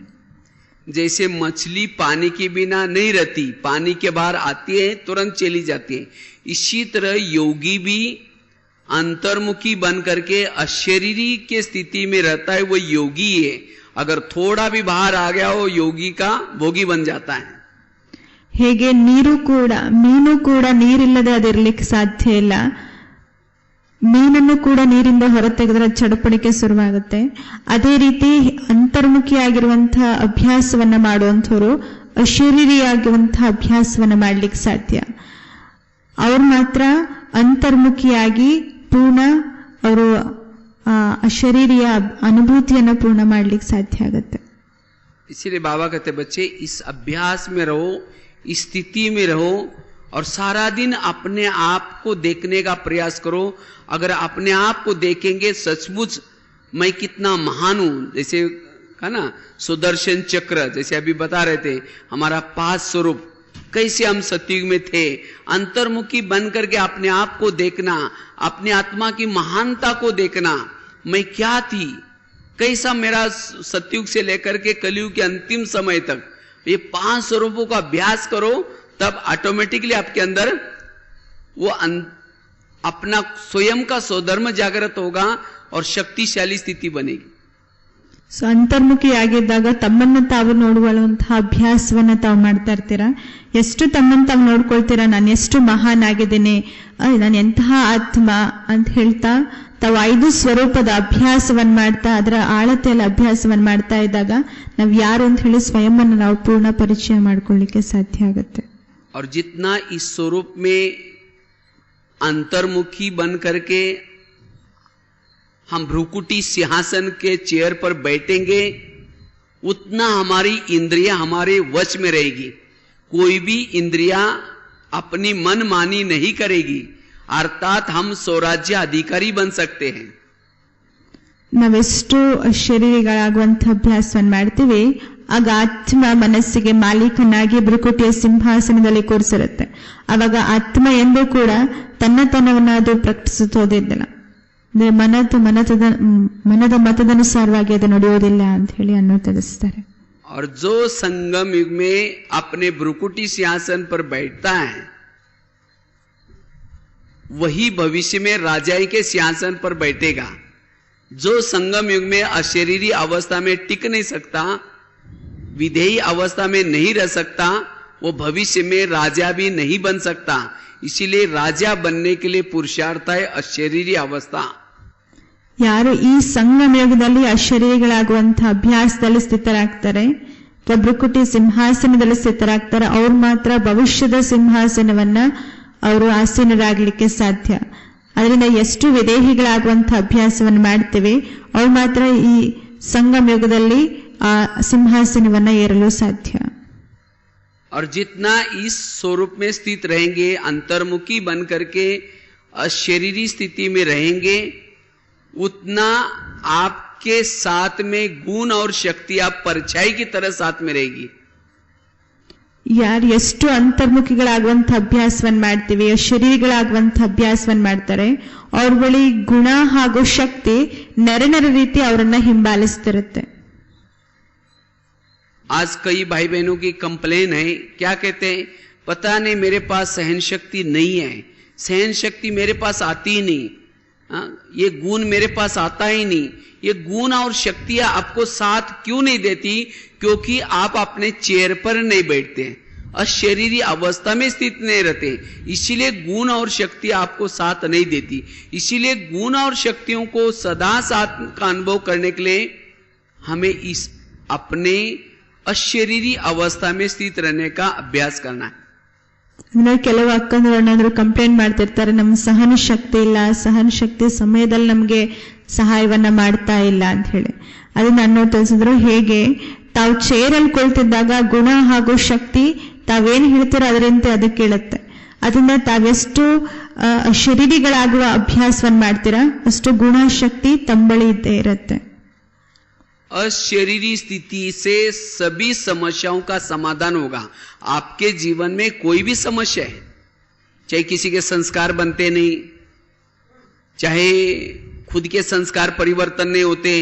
जैसे मछली पानी के बिना नहीं रहती, पानी के बाहर आती है तुरंत चली जाती है, इसी तरह योगी भी अंतर्मुखी बन करके अशरीरी के स्थिति में रहता है, वो योगी है. अगर थोड़ा भी बाहर आ गया वो योगी का भोगी बन जाता है. ಹೇಗೆ ಮೀನು ಕೂಡ ನೀರಿಲ್ಲದೆ ಅದಿರ್ಲಿಕ್ಕೆ ಸಾಧ್ಯ ಇಲ್ಲ, ಮೀನನ್ನು ಕೂಡ ನೀರಿಂದ ಹೊರತೆಗೆದ್ರೆ ಚಡಪಡಿಕೆ ಶುರುವಾಗುತ್ತೆ. ಅದೇ ರೀತಿ ಅಂತರ್ಮುಖಿಯಾಗಿರುವಂತಹ ಅಭ್ಯಾಸವನ್ನ ಮಾಡುವಂಥವ್ರು ಅಶರೀರಿಯಾಗಿರುವಂತಹ ಅಭ್ಯಾಸವನ್ನ ಮಾಡ್ಲಿಕ್ಕೆ ಸಾಧ್ಯ. ಅವ್ರು ಮಾತ್ರ ಅಂತರ್ಮುಖಿಯಾಗಿ ಪೂರ್ಣ ಅವರು ಅಶರೀರಿಯ ಅನುಭೂತಿಯನ್ನು ಪೂರ್ಣ ಮಾಡ್ಲಿಕ್ಕೆ ಸಾಧ್ಯ ಆಗುತ್ತೆ. इसीलिए बाबा कहते बच्चे इस अभ्यास में रहो, इस स्थिति में रहो, और सारा दिन अपने आप को देखने का प्रयास करो. अगर अपने आप को देखेंगे सचमुच मैं कितना महान हूं, जैसे कहा ना सुदर्शन चक्र, जैसे अभी बता रहे थे हमारा 5 स्वरूप कैसे हम सतयुग में थे, अंतर्मुखी बन करके अपने आप को देखना, अपनी आत्मा की महानता को देखना, मैं क्या थी, कैसा मेरा सतयुग से लेकर के कलयुग के अंतिम समय तक, ये 5 स्वरूपों का अभ्यास करो, तब ऑटोमेटिकली आपके अंदर वो अपना स्वयं का स्वधर्म जागृत होगा और शक्तिशाली स्थिति बनेगी. ಸೊ ಅಂತರ್ಮುಖಿಯಾಗಿದ್ದಾಗ ತಮ್ಮನ್ನ ತಾವು ನೋಡುವಂತಹ ಅಭ್ಯಾಸವನ್ನ ತಾವು ಮಾಡ್ತಾ ಇರ್ತೀರಾ. ಎಷ್ಟು ತಮ್ಮನ್ನ ತಾವು ನೋಡ್ಕೊಳ್ತೀರಾ, ನಾನು ಎಷ್ಟು ಮಹಾನ್ ಆಗಿದ್ದೀನಿ, ನಾನು ಎಂತಹ ಆತ್ಮ ಅಂತ ಹೇಳ್ತಾ ತಾವು 5 ಸ್ವರೂಪದ ಅಭ್ಯಾಸವನ್ನ ಮಾಡ್ತಾ ಅದರ ಆಳತೆಯಲ್ಲಿ ಅಭ್ಯಾಸವನ್ನ ಮಾಡ್ತಾ ಇದ್ದಾಗ ನಾವು ಯಾರು ಅಂತ ಹೇಳಿ ಸ್ವಯಂವನ್ನು ನಾವು ಪೂರ್ಣ ಪರಿಚಯ ಮಾಡ್ಕೊಳ್ಳಿಕ್ಕೆ ಸಾಧ್ಯ ಆಗುತ್ತೆ. और जितना इस स्वरूप में अंतर्मुखी बन करके हम भ्रुकुटी सिंहासन के चेयर पर बैठेंगे, उतना हमारी इंद्रियां हमारे वश में रहेगी. कोई भी इंद्रियां अपनी मनमानी नहीं करेगी, अर्थात हम स्वराज्य अधिकारी बन सकते हैं. ನಾವೆಷ್ಟು ಶರೀರಿಗಳಾಗುವಂಥ ಅಭ್ಯಾಸವನ್ನು ಮಾಡ್ತೀವಿ, ಆಗ ಆತ್ಮ ಮನಸ್ಸಿಗೆ ಮಾಲೀಕನಾಗಿ ಭ್ರುಕುಟಿಯ ಸಿಂಹಾಸನದಲ್ಲಿ ಕೂರಿಸಿರುತ್ತೆ. ಆವಾಗ ಆತ್ಮ ಎಂದೂ ಕೂಡ ತನ್ನತನವನ್ನು ಅದು ಪ್ರಕಟಿಸುತ್ತೋದಿಲ್ಲ, ಅಂದ್ರೆ ಮನದ ಮತದನುಸಾರವಾಗಿ ಅದು ನಡೆಯೋದಿಲ್ಲ ಅಂತ ಹೇಳಿ ಅನ್ನೋ ತಿಳಿಸ್ತಾರೆ. और जो संगम युग में अपने भ्रुकुटी सिंहासन पर बैठता है, वही भविष्य में राजाई के सिंहासन पर बैठेगा. जो संगम युग में अशरीरी अवस्था में टिक नहीं सकता, विधेयी अवस्था में नहीं रह सकता, वो भविष्य में राजा भी नहीं बन सकता. इसीलिए राजा बनने के लिए पुरुषार्थ है अशरीरी अवस्था. ಯಾರು ಈ ಸಂಗಮ ಯೋಗದಲ್ಲಿ ಅಶರೀರಿಗಳಾಗುವಂತಹ ಅಭ್ಯಾಸದಲ್ಲಿ ಸ್ಥಿತರಾಗ್ತಾರೆ, ಭ್ರುಕುಟಿ ಸಿಂಹಾಸನದಲ್ಲಿ ಸ್ಥಿತರಾಗ್ತಾರೆ, ಅವ್ರು ಮಾತ್ರ ಭವಿಷ್ಯದ ಸಿಂಹಾಸನವನ್ನ ಅವರು ಆಸೀನರಾಗ್ಲಿಕ್ಕೆ ಸಾಧ್ಯ. ಅದರಿಂದ ಎಷ್ಟು ವಿದೇಹಿಗಳಾಗುವಂತಹ ಅಭ್ಯಾಸವನ್ನು ಮಾಡ್ತೇವೆ, ಅವ್ರು ಮಾತ್ರ ಈ ಸಂಗಮ ಯುಗದಲ್ಲಿ ಆ ಸಿಂಹಾಸನವನ್ನ ಏರಲು ಸಾಧ್ಯ. और जितना इस स्वरूप में स्थित रहेंगे, अंतर्मुखी बन करके अशरीरी स्थिति में रहेंगे, उतना आपके साथ में गुण और शक्ति आप परछाई की तरह साथ में रहेगी. ಯಾರು ಎಷ್ಟು ಅಂತರ್ಮುಖಿಗಳಾಗುವಂಥ ಅಭ್ಯಾಸವನ್ನ ಮಾಡ್ತೀವಿ, ಶರೀರಗಳಾಗುವಂಥ ಅಭ್ಯಾಸವನ್ನ ಮಾಡ್ತಾರೆ, ಅವ್ರ ಬಳಿ ಗುಣ ಹಾಗೂ ಶಕ್ತಿ ನೆರೆ ರೀತಿ ಅವರನ್ನ ಹಿಂಬಾಲಿಸ್ತಿರುತ್ತೆ. आज कई भाई बहनों की कंप्लेन है, क्या कहते हैं, पता नहीं मेरे पास सहन शक्ति नहीं है, सहन शक्ति मेरे पास आती ही नहीं, ये गुण मेरे पास आता ही नहीं. ये गुण और शक्तियां आपको साथ क्यों नहीं देती? क्योंकि आप अपने चेयर पर नहीं बैठते, अशरीरी अवस्था में स्थित नहीं रहते, इसीलिए गुण और शक्ति आपको साथ नहीं देती. इसीलिए गुण और शक्तियों को सदा साथ का अनुभव करने के लिए हमें इस अपने अशरीरी अवस्था में स्थित रहने का अभ्यास करना है. ಕೆಲವು ಅಕ್ಕಂದ್ರು ಏನಾದ್ರು ಕಂಪ್ಲೇಂಟ್ ಮಾಡ್ತಿರ್ತಾರೆ, ನಮ್ ಸಹನ ಶಕ್ತಿ ಇಲ್ಲ, ಸಹನ ಶಕ್ತಿ ಸಮಯದಲ್ಲಿ ನಮ್ಗೆ ಸಹಾಯವನ್ನ ಮಾಡ್ತಾ ಇಲ್ಲ ಅಂತ ಹೇಳಿ. ಅದನ್ನ ಅನ್ನೋ ತಿಳಿಸಿದ್ರು, ಹೇಗೆ ತಾವು ಚೇರಲ್ಲಿ ಕುಳಿತಿದ್ದಾಗ ಗುಣ ಹಾಗೂ ಶಕ್ತಿ ತಾವೇನು ಹೇಳ್ತೀರೋ ಅದರಂತೆ ಅದು ಕೇಳುತ್ತೆ. ಅದರಿಂದ ತಾವೆಷ್ಟು ಶರೀರಿಗಳಾಗುವ ಅಭ್ಯಾಸವನ್ನ ಮಾಡ್ತೀರಾ, ಅಷ್ಟು ಗುಣ ಶಕ್ತಿ ತಂಬಳಿ ಇದ್ದೇ ಇರುತ್ತೆ. अशरीरी स्थिति से सभी समस्याओं का समाधान होगा. आपके जीवन में कोई भी समस्या है, चाहे किसी के संस्कार बनते नहीं, चाहे खुद के संस्कार परिवर्तन नहीं होते,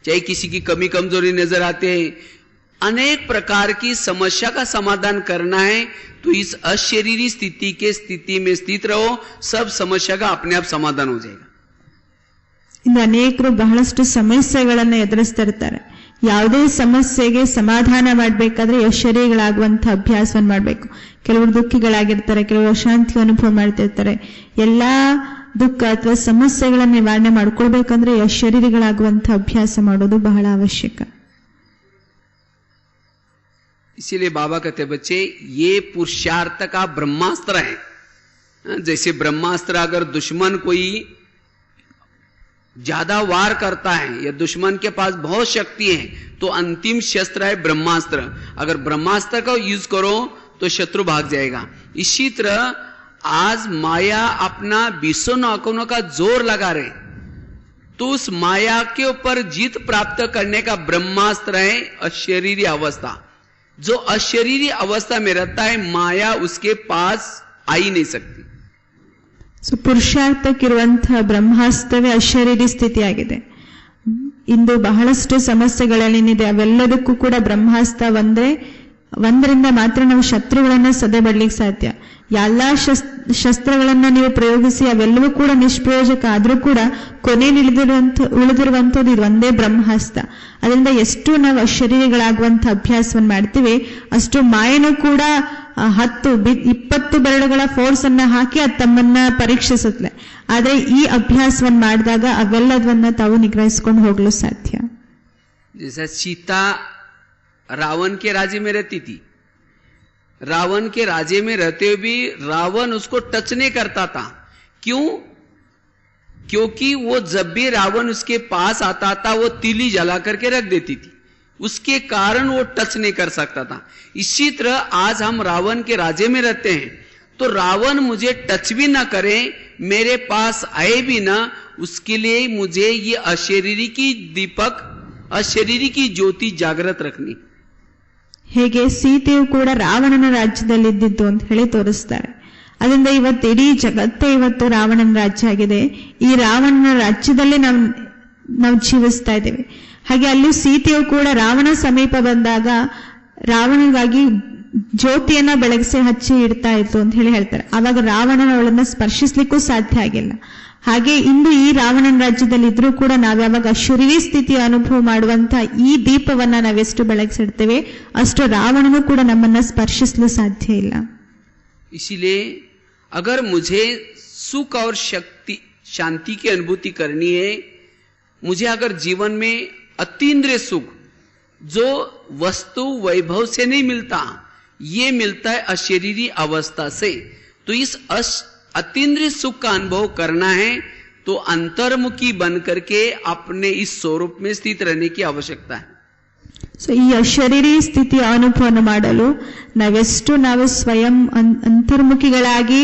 चाहे किसी की कमी कमजोरी नजर आते हैं, अनेक प्रकार की समस्या का समाधान करना है तो इस अशरीरी स्थिति के स्थिति में स्थित रहो, सब समस्या का अपने आप समाधान हो जाएगा. ಇನ್ನು ಅನೇಕರು ಬಹಳಷ್ಟು ಸಮಸ್ಯೆಗಳನ್ನ ಎದುರಿಸ್ತಾ ಇರ್ತಾರೆ. ಯಾವುದೇ ಸಮಸ್ಯೆಗೆ ಸಮಾಧಾನ ಮಾಡ್ಬೇಕಾದ್ರೆ ಶರೀರಗಳಾಗುವಂತ ಅಭ್ಯಾಸವನ್ನು ಮಾಡ್ಬೇಕು. ಕೆಲವರು ದುಃಖಿಗಳಾಗಿರ್ತಾರೆ, ಕೆಲವರು ಅಶಾಂತಿ ಅನುಭವ ಮಾಡ್ತಿರ್ತಾರೆ. ಎಲ್ಲಾ ದುಃಖ ಅಥವಾ ಸಮಸ್ಯೆಗಳನ್ನ ನಿವಾರಣೆ ಮಾಡ್ಕೊಳ್ಬೇಕಂದ್ರೆ ಶರೀರಗಳಾಗುವಂತ ಅಭ್ಯಾಸ ಮಾಡೋದು ಬಹಳ ಅವಶ್ಯಕ. इसीलिए बाबा कहते बच्चे, ये पुरुषार्थ का ब्रह्मास्त्र है. जैसे ब्रह्मास्त्र अगर दुश्मन कोई ज्यादा वार करता है या दुश्मन के पास बहुत शक्ति है तो अंतिम शस्त्र है ब्रह्मास्त्र. अगर ब्रह्मास्त्र का यूज करो तो शत्रु भाग जाएगा. इसी तरह आज माया अपना 20 नाखूनों का जोर लगा रहे, तो उस माया के ऊपर जीत प्राप्त करने का ब्रह्मास्त्र है अशरीरी अवस्था. जो अशरीरी अवस्था में रहता है माया उसके पास आ ही नहीं सकती। ಸೊ ಪುರುಷಾರ್ಥಕ್ಕಿರುವಂತಹ ಬ್ರಹ್ಮಾಸ್ತ್ರವೇ ಅಶರೀರಿ ಸ್ಥಿತಿಯಾಗಿದೆ. ಇಂದು ಬಹಳಷ್ಟು ಸಮಸ್ಯೆಗಳೇನಿದೆ ಅವೆಲ್ಲದಕ್ಕೂ ಕೂಡ ಬ್ರಹ್ಮಾಸ್ತ್ರ ಒಂದರಿಂದ ಮಾತ್ರ ನಾವು ಶತ್ರುಗಳನ್ನ ಸದೆಬಡ್ಲಿಕ್ಕೆ ಸಾಧ್ಯ. ಎಲ್ಲಾ ಶಸ್ತ್ರಗಳನ್ನ ನೀವು ಪ್ರಯೋಗಿಸಿ ಅವೆಲ್ಲವೂ ಕೂಡ ನಿಷ್ಪ್ರಯೋಜಕ ಆದ್ರೂ ಕೂಡ ಕೊನೆಯಲ್ಲಿ ಉಳಿದಿರುವಂತದ್ದು ಇದು ಒಂದೇ ಬ್ರಹ್ಮಾಸ್ತ್ರ. ಅದರಿಂದ ಎಷ್ಟು ನಾವು ಅಶರೀರಿಗಳಾಗುವಂತ ಅಭ್ಯಾಸವನ್ನು ಮಾಡ್ತೀವಿ ಅಷ್ಟು ಮಾಯನೂ ಕೂಡ 10-20 ಬೆರಳುಗಳ ಫೋರ್ಸ್ ಅನ್ನ ಹಾಕಿ ಅದು ತಮ್ಮನ್ನ ಪರೀಕ್ಷಿಸುತ್ತೆ. ಆದ್ರೆ ಈ ಅಭ್ಯಾಸವನ್ನು ಮಾಡಿದಾಗ ಅವೆಲ್ಲದನ್ನ ತಾವು ನಿಗ್ರಹಿಸಿಕೊಂಡು ಹೋಗಲು ಸಾಧ್ಯ. जैसे सीता रावण के राज्य में रहती थी, रावण के राज्य में रहते हुए भी रावण उसको टच नहीं करता था। क्यों? क्योंकि वो जब भी रावण उसके पास आता था वो तीली जला करके रख देती थी, उसके कारण वो टच नहीं कर सकता था। इसी तरह आज हम रावण के राज्य में रहते हैं तो रावण मुझे टच भी ना करे, मेरे पास आए भी ना, उसके लिए मुझे ये अशरीरी की दीपक, अशरीरी की ज्योति जागृत रखनी। ಹೇಗೆ ಸೀತೆಯು ಕೂಡ ರಾವಣನ ರಾಜ್ಯದಲ್ಲಿದ್ದಿದ್ದು ಅಂತ ಹೇಳಿ ತೋರಿಸ್ತಾರೆ. ಅದರಿಂದ ಇವತ್ತು ಇಡೀ ಜಗತ್ತೇ ಇವತ್ತು ರಾವಣನ ರಾಜ್ಯ ಆಗಿದೆ. ಈ ರಾವಣನ ರಾಜ್ಯದಲ್ಲೇ ನಾವು ಜೀವಿಸ್ತಾ ಇದ್ದೇವೆ. ಹಾಗೆ ಅಲ್ಲಿ ಸೀತೆಯು ಕೂಡ ರಾವಣ ಸಮೀಪ ಬಂದಾಗ ರಾವಣಗಾಗಿ ಜ್ಯೋತಿಯನ್ನ ಬೆಳಗಿಸಿ ಹಚ್ಚಿ ಇಡ್ತಾ ಇತ್ತು ಅಂತ ಹೇಳಿ ಹೇಳ್ತಾರೆ. ಆವಾಗ ರಾವಣನ ಅವಳನ್ನ ಸ್ಪರ್ಶಿಸ್ಲಿಕ್ಕೂ ಸಾಧ್ಯ ಆಗಿಲ್ಲ. ಹಾಗೆ ಇಂದು ಈ ರಾವಣನ ರಾಜ್ಯದಲ್ಲಿ ಇದ್ರೂ ಕೂಡ ನಾವ್ಯಾವಾಗ ಅಶರೀರಿ ಸ್ಥಿತಿಯ ಅನುಭವ ಮಾಡುವಂತ ಈ ದೀಪವನ್ನ ನಾವೆಷ್ಟು ಬೆಳಗಿಸಿಡ್ತೇವೆ ಅಷ್ಟು ರಾವಣನು ಕೂಡ ನಮ್ಮನ್ನ ಸ್ಪರ್ಶಿಸಲು ಸಾಧ್ಯ ಇಲ್ಲ. इसीलिए अगर मुझे सुख और शक्ति शांति की अनुभूति करनी है, मुझे अगर जीवन में अतीन्द्रिय सुख जो वस्तु वैभव से नहीं मिलता, ये मिलता है अशरीरी अवस्था से, तो इस अतीन्द्रिय सुख का अनुभव करना है तो अंतर्मुखी बन करके अपने इस स्वरूप में स्थित रहने की आवश्यकता है. ಸೊ ಈ ಅಶರೀರಿ ಸ್ಥಿತಿಯ ಅನುಭವವನ್ನು ಮಾಡಲು ನಾವು ಸ್ವಯಂ ಅಂತರ್ಮುಖಿಗಳಾಗಿ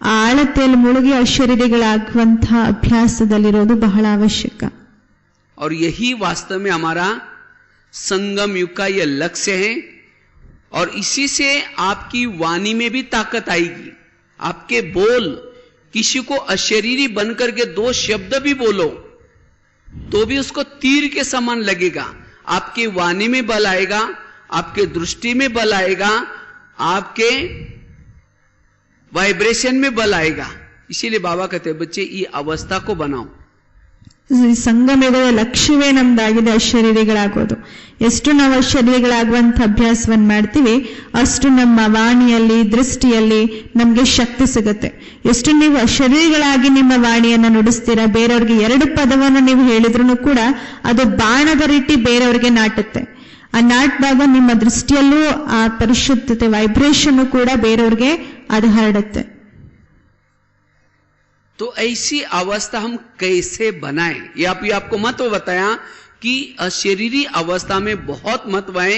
ಆಳತೆಯಲ್ಲಿ ಮುಳುಗಿ ಅಶರೀರಿಗಳಾಗುವಂತಹ ಅಭ್ಯಾಸದಲ್ಲಿರೋದು ಬಹಳ ಅವಶ್ಯಕ. और यही वास्तव में हमारा संगम युग का यह लक्ष्य है. और इसी से आपकी वाणी में भी ताकत आएगी. आपके बोल किसी को अशरीरी बनकर के 2 शब्द भी बोलो तो भी उसको तीर के समान लगेगा. आपके वाणी में बल आएगा, आपके दृष्टि में बल आएगा, आपके वाइब्रेशन में बल आएगा. इसीलिए बाबा कहते हैं बच्चे ये अवस्था को बनाओ. ಈ ಸಂಗಮಯುಗದ ಲಕ್ಷ್ಯವೇ ನಮ್ದಾಗಿದೆ ಅಶರೀರಿಗಳಾಗೋದು. ಎಷ್ಟು ನಾವು ಅಶರೀರಿಗಳಾಗುವಂತ ಅಭ್ಯಾಸವನ್ನು ಮಾಡ್ತೀವಿ ಅಷ್ಟು ನಮ್ಮ ವಾಣಿಯಲ್ಲಿ ದೃಷ್ಟಿಯಲ್ಲಿ ನಮ್ಗೆ ಶಕ್ತಿ ಸಿಗುತ್ತೆ. ಎಷ್ಟು ನೀವು ಅಶರೀರಿಗಳಾಗಿ ನಿಮ್ಮ ವಾಣಿಯನ್ನ ನುಡಿಸ್ತೀರಾ, ಬೇರೆಯವ್ರಿಗೆ 2 ಪದವನ್ನು ನೀವು ಹೇಳಿದ್ರು ಕೂಡ ಅದು ಬಾಣದ ರೀತಿ ಬೇರೆಯವ್ರಿಗೆ ನಾಟುತ್ತೆ. ಆ ನಾಟಿದಾಗ ನಿಮ್ಮ ದೃಷ್ಟಿಯಲ್ಲೂ ಆ ಪರಿಶುದ್ಧತೆ ವೈಬ್ರೇಷನ್ ಕೂಡ ಬೇರೆಯವ್ರಿಗೆ ಅದು ಹರಡುತ್ತೆ. तो ऐसी अवस्था हम कैसे बनाएं, ये आपको महत्व बताया कि अशरीरी अवस्था में बहुत महत्व है.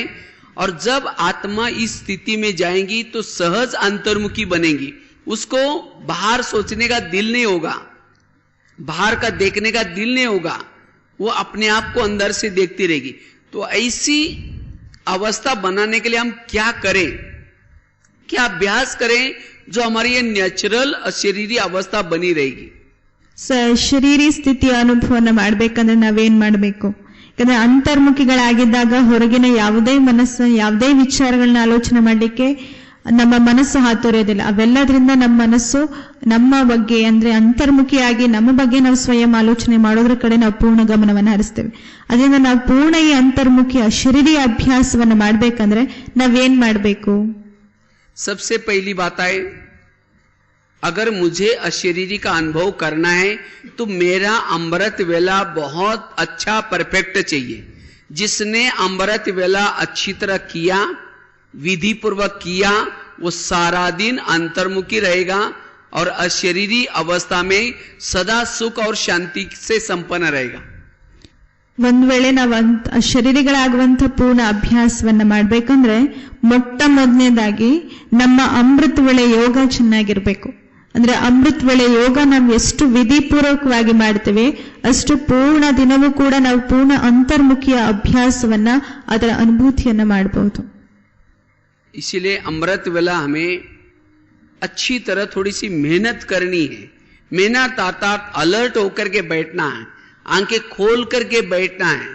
और जब आत्मा इस स्थिति में जाएंगी तो सहज अंतर्मुखी बनेगी. उसको बाहर सोचने का दिल नहीं होगा, बाहर का देखने का दिल नहीं होगा, वो अपने आप को अंदर से देखती रहेगी. तो ऐसी अवस्था बनाने के लिए हम क्या करें, क्या अभ्यास करें जो हमारी ये ನ್ಯಾಚುರಲ್ ಅಶರೀರಿ ಅವಸ್ಥಾ ಬನಿ रहेगी. ಶರೀರಿ ಸ್ಥಿತಿಯ ಅನುಭವನ ಮಾಡ್ಬೇಕಂದ್ರೆ ನಾವೇನ್ ಮಾಡ್ಬೇಕು? ಯಾಕಂದ್ರೆ ಅಂತರ್ಮುಖಿಗಳಾಗಿದ್ದಾಗ ಹೊರಗಿನ ಯಾವುದೇ ಯಾವುದೇ ವಿಚಾರಗಳನ್ನ ಆಲೋಚನೆ ಮಾಡ್ಲಿಕ್ಕೆ ನಮ್ಮ ಮನಸ್ಸು ಹಾತೊರೆಯೋದಿಲ್ಲ. ಅವೆಲ್ಲದ್ರಿಂದ ನಮ್ಮ ಮನಸ್ಸು ನಮ್ಮ ಬಗ್ಗೆ ಅಂದ್ರೆ ಅಂತರ್ಮುಖಿಯಾಗಿ ನಮ್ಮ ಬಗ್ಗೆ ನಾವು ಸ್ವಯಂ ಆಲೋಚನೆ ಮಾಡೋದ್ರ ಕಡೆ ನಾವು ಪೂರ್ಣ ಗಮನವನ್ನು ಹರಿಸ್ತೇವೆ. ಅದರಿಂದ ನಾವು ಪೂರ್ಣ ಈ ಅಂತರ್ಮುಖಿ ಅಶರೀರಿ ಅಭ್ಯಾಸವನ್ನ ಮಾಡ್ಬೇಕಂದ್ರೆ ನಾವೇನ್ ಮಾಡ್ಬೇಕು? सबसे पहली बात है, अगर मुझे अशरीरी का अनुभव करना है तो मेरा अमृत वेला बहुत अच्छा परफेक्ट चाहिए. जिसने अमृत वेला अच्छी तरह किया, विधि पूर्वक किया, वो सारा दिन अंतर्मुखी रहेगा और अशरीरी अवस्था में सदा सुख और शांति से संपन्न रहेगा. ಒಂದ್ ವೇಳೆ ನಾವು ಅಶರೀರಿಗಳಾಗುವಂತ ಪೂರ್ಣ ಅಭ್ಯಾಸವನ್ನ ಮಾಡ್ಬೇಕಂದ್ರೆ ಮೊಟ್ಟ ಮೊದಲನೇದಾಗಿ ನಮ್ಮ ಅಮೃತ ವೇಳೆ ಯೋಗ ಚೆನ್ನಾಗಿರ್ಬೇಕು. ಅಂದ್ರೆ ಅಮೃತ ವೇಳೆ ಯೋಗ ನಾವು ಎಷ್ಟು ವಿಧಿಪೂರ್ವಕವಾಗಿ ಮಾಡ್ತೇವೆ ಅಷ್ಟು ಪೂರ್ಣ ದಿನವೂ ಕೂಡ ನಾವು ಪೂರ್ಣ ಅಂತರ್ಮುಖಿಯ ಅಭ್ಯಾಸವನ್ನ ಅದರ ಅನುಭೂತಿಯನ್ನ ಮಾಡಬಹುದು. इसीलिए अमृत वेला हमें अच्छी तरह थोड़ी सी मेहनत करनी है। मेहनत अर्थात अलर्ट होकर के बैठना है, आंखें खोल करके बैठना है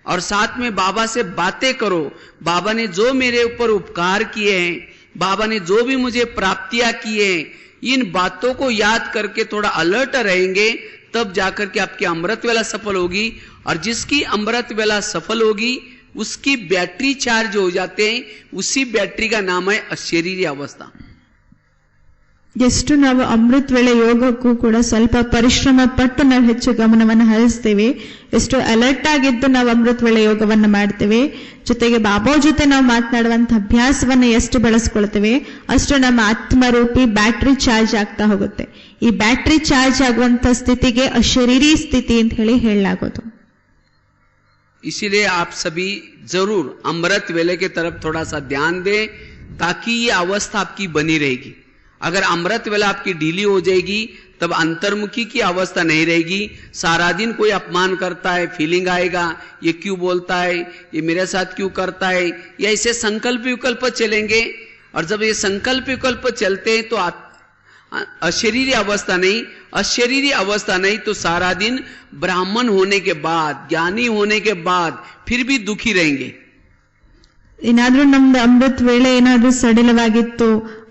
और साथ में बाबा से बातें करो। बाबा ने जो मेरे ऊपर उपकार किए हैं, बाबा ने जो भी मुझे प्राप्तियां की हैं, इन बातों को याद करके थोड़ा अलर्ट रहेंगे, तब जाकर के आपकी अमृत वेला सफल होगी। और जिसकी अमृत वेला सफल होगी उसकी बैटरी चार्ज हो जाते हैं, उसी बैटरी का नाम है अशरीरी अवस्था। ಎಷ್ಟು ನಾವು ಅಮೃತ ವೇಳೆ ಯೋಗಕ್ಕೂ ಕೂಡ ಸ್ವಲ್ಪ ಪರಿಶ್ರಮ ಪಟ್ಟು ನಾವು ಹೆಚ್ಚು ಗಮನವನ್ನು ಹರಿಸ್ತೇವೆ, ಎಷ್ಟು ಅಲರ್ಟ್ ಆಗಿದ್ದು ನಾವು ಅಮೃತ ವೇಳೆ ಯೋಗವನ್ನ ಮಾಡ್ತೇವೆ, ಜೊತೆಗೆ ಬಾಬಾ ಜೊತೆ ನಾವು ಮಾತನಾಡುವಂತ ಅಭ್ಯಾಸವನ್ನ ಎಷ್ಟು ಬೆಳೆಸ್ಕೊಳ್ತೇವೆ ಅಷ್ಟು ನಮ್ಮ ಆತ್ಮರೂಪಿ ಬ್ಯಾಟ್ರಿ ಚಾರ್ಜ್ ಆಗ್ತಾ ಹೋಗುತ್ತೆ. ಈ ಬ್ಯಾಟ್ರಿ ಚಾರ್ಜ್ ಆಗುವಂತ ಸ್ಥಿತಿಗೆ ಅಶರೀರಿ ಸ್ಥಿತಿ ಅಂತ ಹೇಳಲಾಗೋದು. इसीलिए आप सभी जरूर अमृत वेले के तरफ थोड़ा सा ध्यान दें ताकि ये अवस्था आपकी बनी रहेगी। अगर अमृत वेला आपकी ढीली हो जाएगी तब अंतर्मुखी की अवस्था नहीं रहेगी। सारा दिन कोई अपमान करता है, फीलिंग आएगा, ये क्यों बोलता है, ये मेरे साथ क्यों करता है, या ऐसे संकल्प विकल्प चलेंगे। और जब ये संकल्प विकल्प चलते हैं तो अशरीरी अवस्था नहीं, अशरीरी अवस्था नहीं तो सारा दिन ब्राह्मण होने के बाद, ज्ञानी होने के बाद फिर भी दुखी रहेंगे। ಏನಾದ್ರೂ ನಮ್ದು ಅಮೃತ ವೇಳೆ ಏನಾದ್ರೂ ಸಡಿಲವಾಗಿತ್ತು,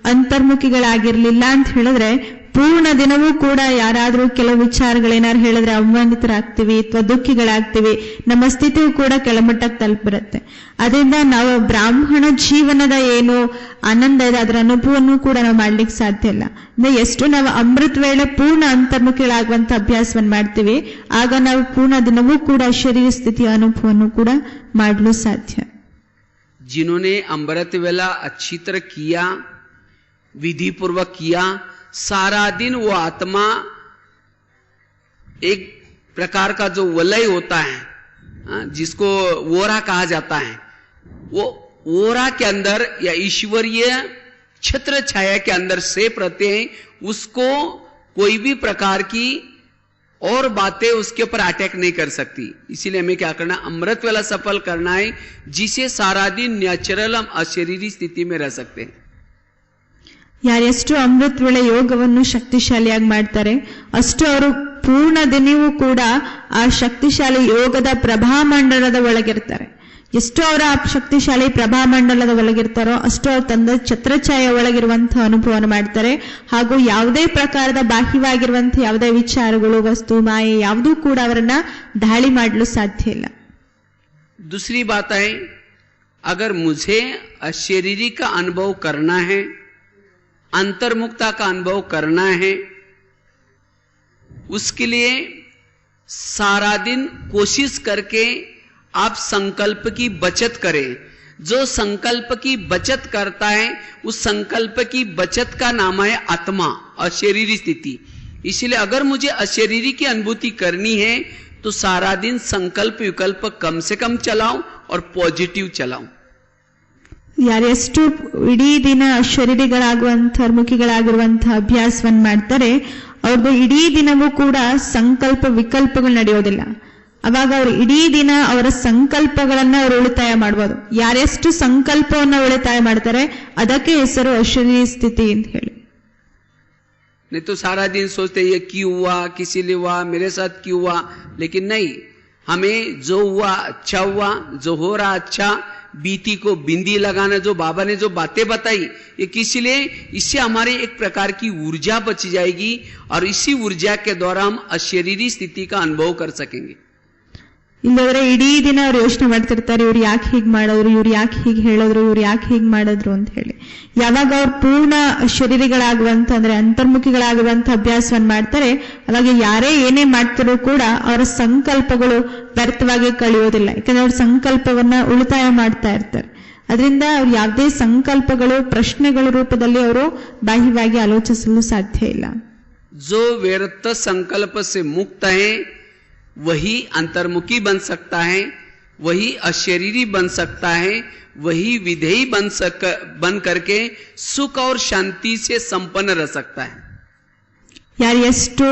ಅಂತರ್ಮುಖಿಗಳಾಗಿರ್ಲಿಲ್ಲ ಅಂತ ಹೇಳಿದ್ರೆ ಪೂರ್ಣ ದಿನವೂ ಕೂಡ ಯಾರಾದ್ರೂ ಕೆಲವು ವಿಚಾರಗಳೇನಾದ್ರು ಹೇಳಿದ್ರೆ ಅವಮಾನಿತರಾಗ್ತೀವಿ ಅಥವಾ ದುಃಖಿಗಳಾಗ್ತೀವಿ, ನಮ್ಮ ಸ್ಥಿತಿಯೂ ಕೂಡ ಕೆಳಮಟ್ಟಕ್ಕೆ ತಲುಪಿರುತ್ತೆ. ಅದರಿಂದ ನಾವು ಬ್ರಾಹ್ಮಣ ಜೀವನದ ಏನು ಆನಂದ ಇದೆ ಅದರ ಅನುಭವವನ್ನು ಕೂಡ ನಾವು ಮಾಡ್ಲಿಕ್ಕೆ ಸಾಧ್ಯ ಇಲ್ಲ. ಎಷ್ಟು ನಾವು ಅಮೃತ ವೇಳೆ ಪೂರ್ಣ ಅಂತರ್ಮುಖಿಗಳಾಗುವಂತ ಅಭ್ಯಾಸವನ್ನು ಮಾಡ್ತೀವಿ, ಆಗ ನಾವು ಪೂರ್ಣ ದಿನವೂ ಕೂಡ ಶರೀರ ಸ್ಥಿತಿಯ ಅನುಭವವನ್ನು ಕೂಡ ಮಾಡಲು ಸಾಧ್ಯ. जिन्होंने अमृत वेला अच्छी तरह किया, विधि पूर्वक किया, सारा दिन वो आत्मा एक प्रकार का जो वलय होता है, जिसको ओरा कहा जाता है, वो ओरा के अंदर या ईश्वरीय छत्र छाया के अंदर सेप रहते हैं। उसको कोई भी प्रकार की और बातें उसके ऊपर अटैक नहीं कर सकती। इसीलिए हमें क्या करना, अमृत वेला सफल करना है, जिसे सारा दिन नेचुरल हम अशरीरी स्थिति में रह सकते हैं। ಯಾರೆಷ್ಟು ಅಮೃತ ವೇಳೆ ಯೋಗವನ್ನು ಶಕ್ತಿಶಾಲಿಯಾಗಿ ಮಾಡ್ತಾರೆ ಅಷ್ಟು ಅವರು ಪೂರ್ಣ ದಿನವೂ ಕೂಡ ಆ ಶಕ್ತಿಶಾಲಿ ಯೋಗದ ಪ್ರಭಾಮಂಡಲದ ಒಳಗಿರ್ತಾರೆ. ಎಷ್ಟು ಅವರ ಆ ಶಕ್ತಿಶಾಲಿ ಪ್ರಭಾಮಂಡಲದ ಒಳಗಿರ್ತಾರೋ ಅಷ್ಟು ಅವ್ರು ತಂದ ಛತ್ರಛಾಯ ಒಳಗಿರುವಂತಹ ಅನುಭವವನ್ನು ಮಾಡ್ತಾರೆ. ಹಾಗೂ ಯಾವುದೇ ಪ್ರಕಾರದ ಬಾಹ್ಯವಾಗಿರುವಂತಹ ಯಾವುದೇ ವಿಚಾರಗಳು, ವಸ್ತು, ಮಾಯೆ ಯಾವುದೂ ಕೂಡ ಅವರನ್ನ ದಾಳಿ ಮಾಡಲು ಸಾಧ್ಯ ಇಲ್ಲ. दूसरी बात है, अगर मुझे अशरीरी का अनुभव करना है, अंतर्मुक्ता का अनुभव करना है, उसके लिए सारा दिन कोशिश करके आप संकल्प की बचत करें। जो संकल्प की बचत करता है उस संकल्प की बचत का नाम है आत्मा, अशरीरी स्थिति। इसलिए अगर मुझे अशरीरी की अनुभूति करनी है तो सारा दिन संकल्प विकल्प कम से कम चलाऊं और पॉजिटिव चलाऊं। ಯಾರೆಷ್ಟು ಇಡೀ ದಿನ ಶರೀರಿಗಳಾಗುವಂಥ ಮುಖಿಗಳಾಗಿರುವಂತಹ ಅಭ್ಯಾಸವನ್ನು ಮಾಡ್ತಾರೆ ಅವ್ರದ್ದು ಇಡೀ ದಿನವೂ ಕೂಡ ಸಂಕಲ್ಪ ವಿಕಲ್ಪಗಳು ನಡೆಯೋದಿಲ್ಲ. ಅವಾಗ ಅವರು ಇಡೀ ದಿನ ಅವರ ಸಂಕಲ್ಪಗಳನ್ನ ಅವರು ಉಳಿತಾಯ ಮಾಡ್ಬೋದು. ಯಾರೆಷ್ಟು ಸಂಕಲ್ಪವನ್ನ ಉಳಿತಾಯ ಮಾಡ್ತಾರೆ ಅದಕ್ಕೆ ಹೆಸರು ಅಶರೀರಿ ಸ್ಥಿತಿ ಅಂತ ಹೇಳಿ. नहीं तो सारा दिन सोचते ये क्यों हुआ, किसी लिए हुआ, मेरे साथ क्यों हुआ, लेकिन नहीं, हमें जो हुआ अच्छा हुआ, जो हो रहा अच्छा, बीती को बिंदी लगाना, जो बाबा ने जो बातें बताई ये किस लिए, इससे हमारी एक प्रकार की ऊर्जा बच जाएगी और इसी ऊर्जा के द्वारा हम अशरीरी स्थिति का अनुभव कर सकेंगे. ಇಲ್ಲದ್ರೆ ಇಡೀ ದಿನ ಅವ್ರು ಯೋಚನೆ ಮಾಡ್ತಿರ್ತಾರೆ, ಇವ್ರು ಯಾಕೆ ಹೀಗ್ ಮಾಡೋರು, ಇವ್ರು ಯಾಕೆ ಹೀಗೆ ಹೇಳಿದ್ರು, ಇವ್ರು ಯಾಕೆ ಹೀಗ್ ಮಾಡಿದ್ರು ಅಂತ ಹೇಳಿ. ಯಾವಾಗ ಅವ್ರು ಪೂರ್ಣ ಶರೀರಿಗಳಾಗುವಂತ ಅಂದ್ರೆ ಅಂತರ್ಮುಖಿಗಳಾಗುವಂತ ಅಭ್ಯಾಸವನ್ನ ಮಾಡ್ತಾರೆ ಅವಾಗ ಯಾರೇ ಏನೇ ಮಾಡ್ತಿರೋ ಕೂಡ ಅವರ ಸಂಕಲ್ಪಗಳು ವ್ಯರ್ಥವಾಗಿ ಕಳೆಯೋದಿಲ್ಲ. ಯಾಕಂದ್ರೆ ಅವ್ರ ಸಂಕಲ್ಪವನ್ನ ಉಳಿತಾಯ ಮಾಡ್ತಾ ಇರ್ತಾರೆ. ಅದರಿಂದ ಅವ್ರು ಯಾವುದೇ ಸಂಕಲ್ಪಗಳು ಪ್ರಶ್ನೆಗಳ ರೂಪದಲ್ಲಿ ಅವರು ಬಾಹ್ಯವಾಗಿ ಆಲೋಚಿಸಲು ಸಾಧ್ಯ ಇಲ್ಲ. जो व्यर्थ संकल्प से मुक्त है वही अंतर्मुखी बन सकता है, वही अशरीरी बन सकता है, वही विधेयी बन करके सुख और शांति से संपन्न रह सकता है. ಯಾರು ಎಷ್ಟು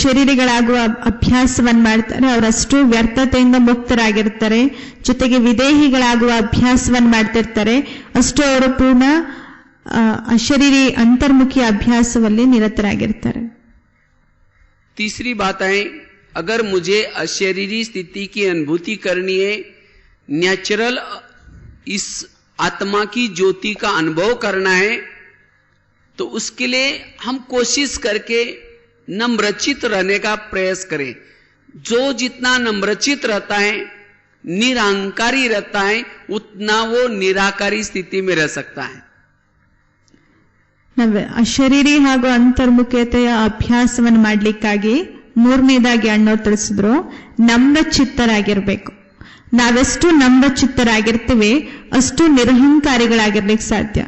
ಶರೀರಿಗಳಾಗುವ ಅಭ್ಯಾಸವನ್ನು ಮಾಡ್ತಾರೆ ಅವರಷ್ಟು ವ್ಯರ್ಥತೆಯಿಂದ ಮುಕ್ತರಾಗಿರ್ತಾರೆ. ಜೊತೆಗೆ ವಿದೇಹಿಗಳಾಗುವ ಅಭ್ಯಾಸವನ್ನು ಮಾಡ್ತಿರ್ತಾರೆ, ಅಷ್ಟು ಅವರು ಪೂರ್ಣ ಅಶರೀರಿ ಅಂತರ್ಮುಖಿ ಅಭ್ಯಾಸವಲ್ಲಿ ನಿರತರಾಗಿರ್ತಾರೆ. तीसरी बात है, अगर मुझे अशरीरी स्थिति की अनुभूति करनी है, नेचुरल इस आत्मा की ज्योति का अनुभव करना है, तो उसके लिए हम कोशिश करके नम्रचित रहने का प्रयास करें. जो जितना नम्रचित रहता है, निरहंकारी रहता है, उतना वो निराकारी स्थिति में रह सकता है. ಅಶರೀರಿ ಹಾಗೂ ಅಂತರ್ಮುಖತೆಯ ಅಭ್ಯಾಸವನ್ನು ಮಾಡ್ಲಿಕ್ಕಾಗಿ ಮೂರನೇದಾಗಿ ಅಣ್ಣವ್ರು ತಿಳಿಸಿದ್ರು, ನಮ್ರ ಚಿತ್ತರಾಗಿರ್ಬೇಕು. ನಾವೆಷ್ಟು ನಮ್ರ ಚಿತ್ತರಾಗಿರ್ತೀವಿ ಅಷ್ಟು ನಿರಹಂಕಾರಿಗಳಾಗಿರ್ಲಿಕ್ಕೆ ಸಾಧ್ಯ.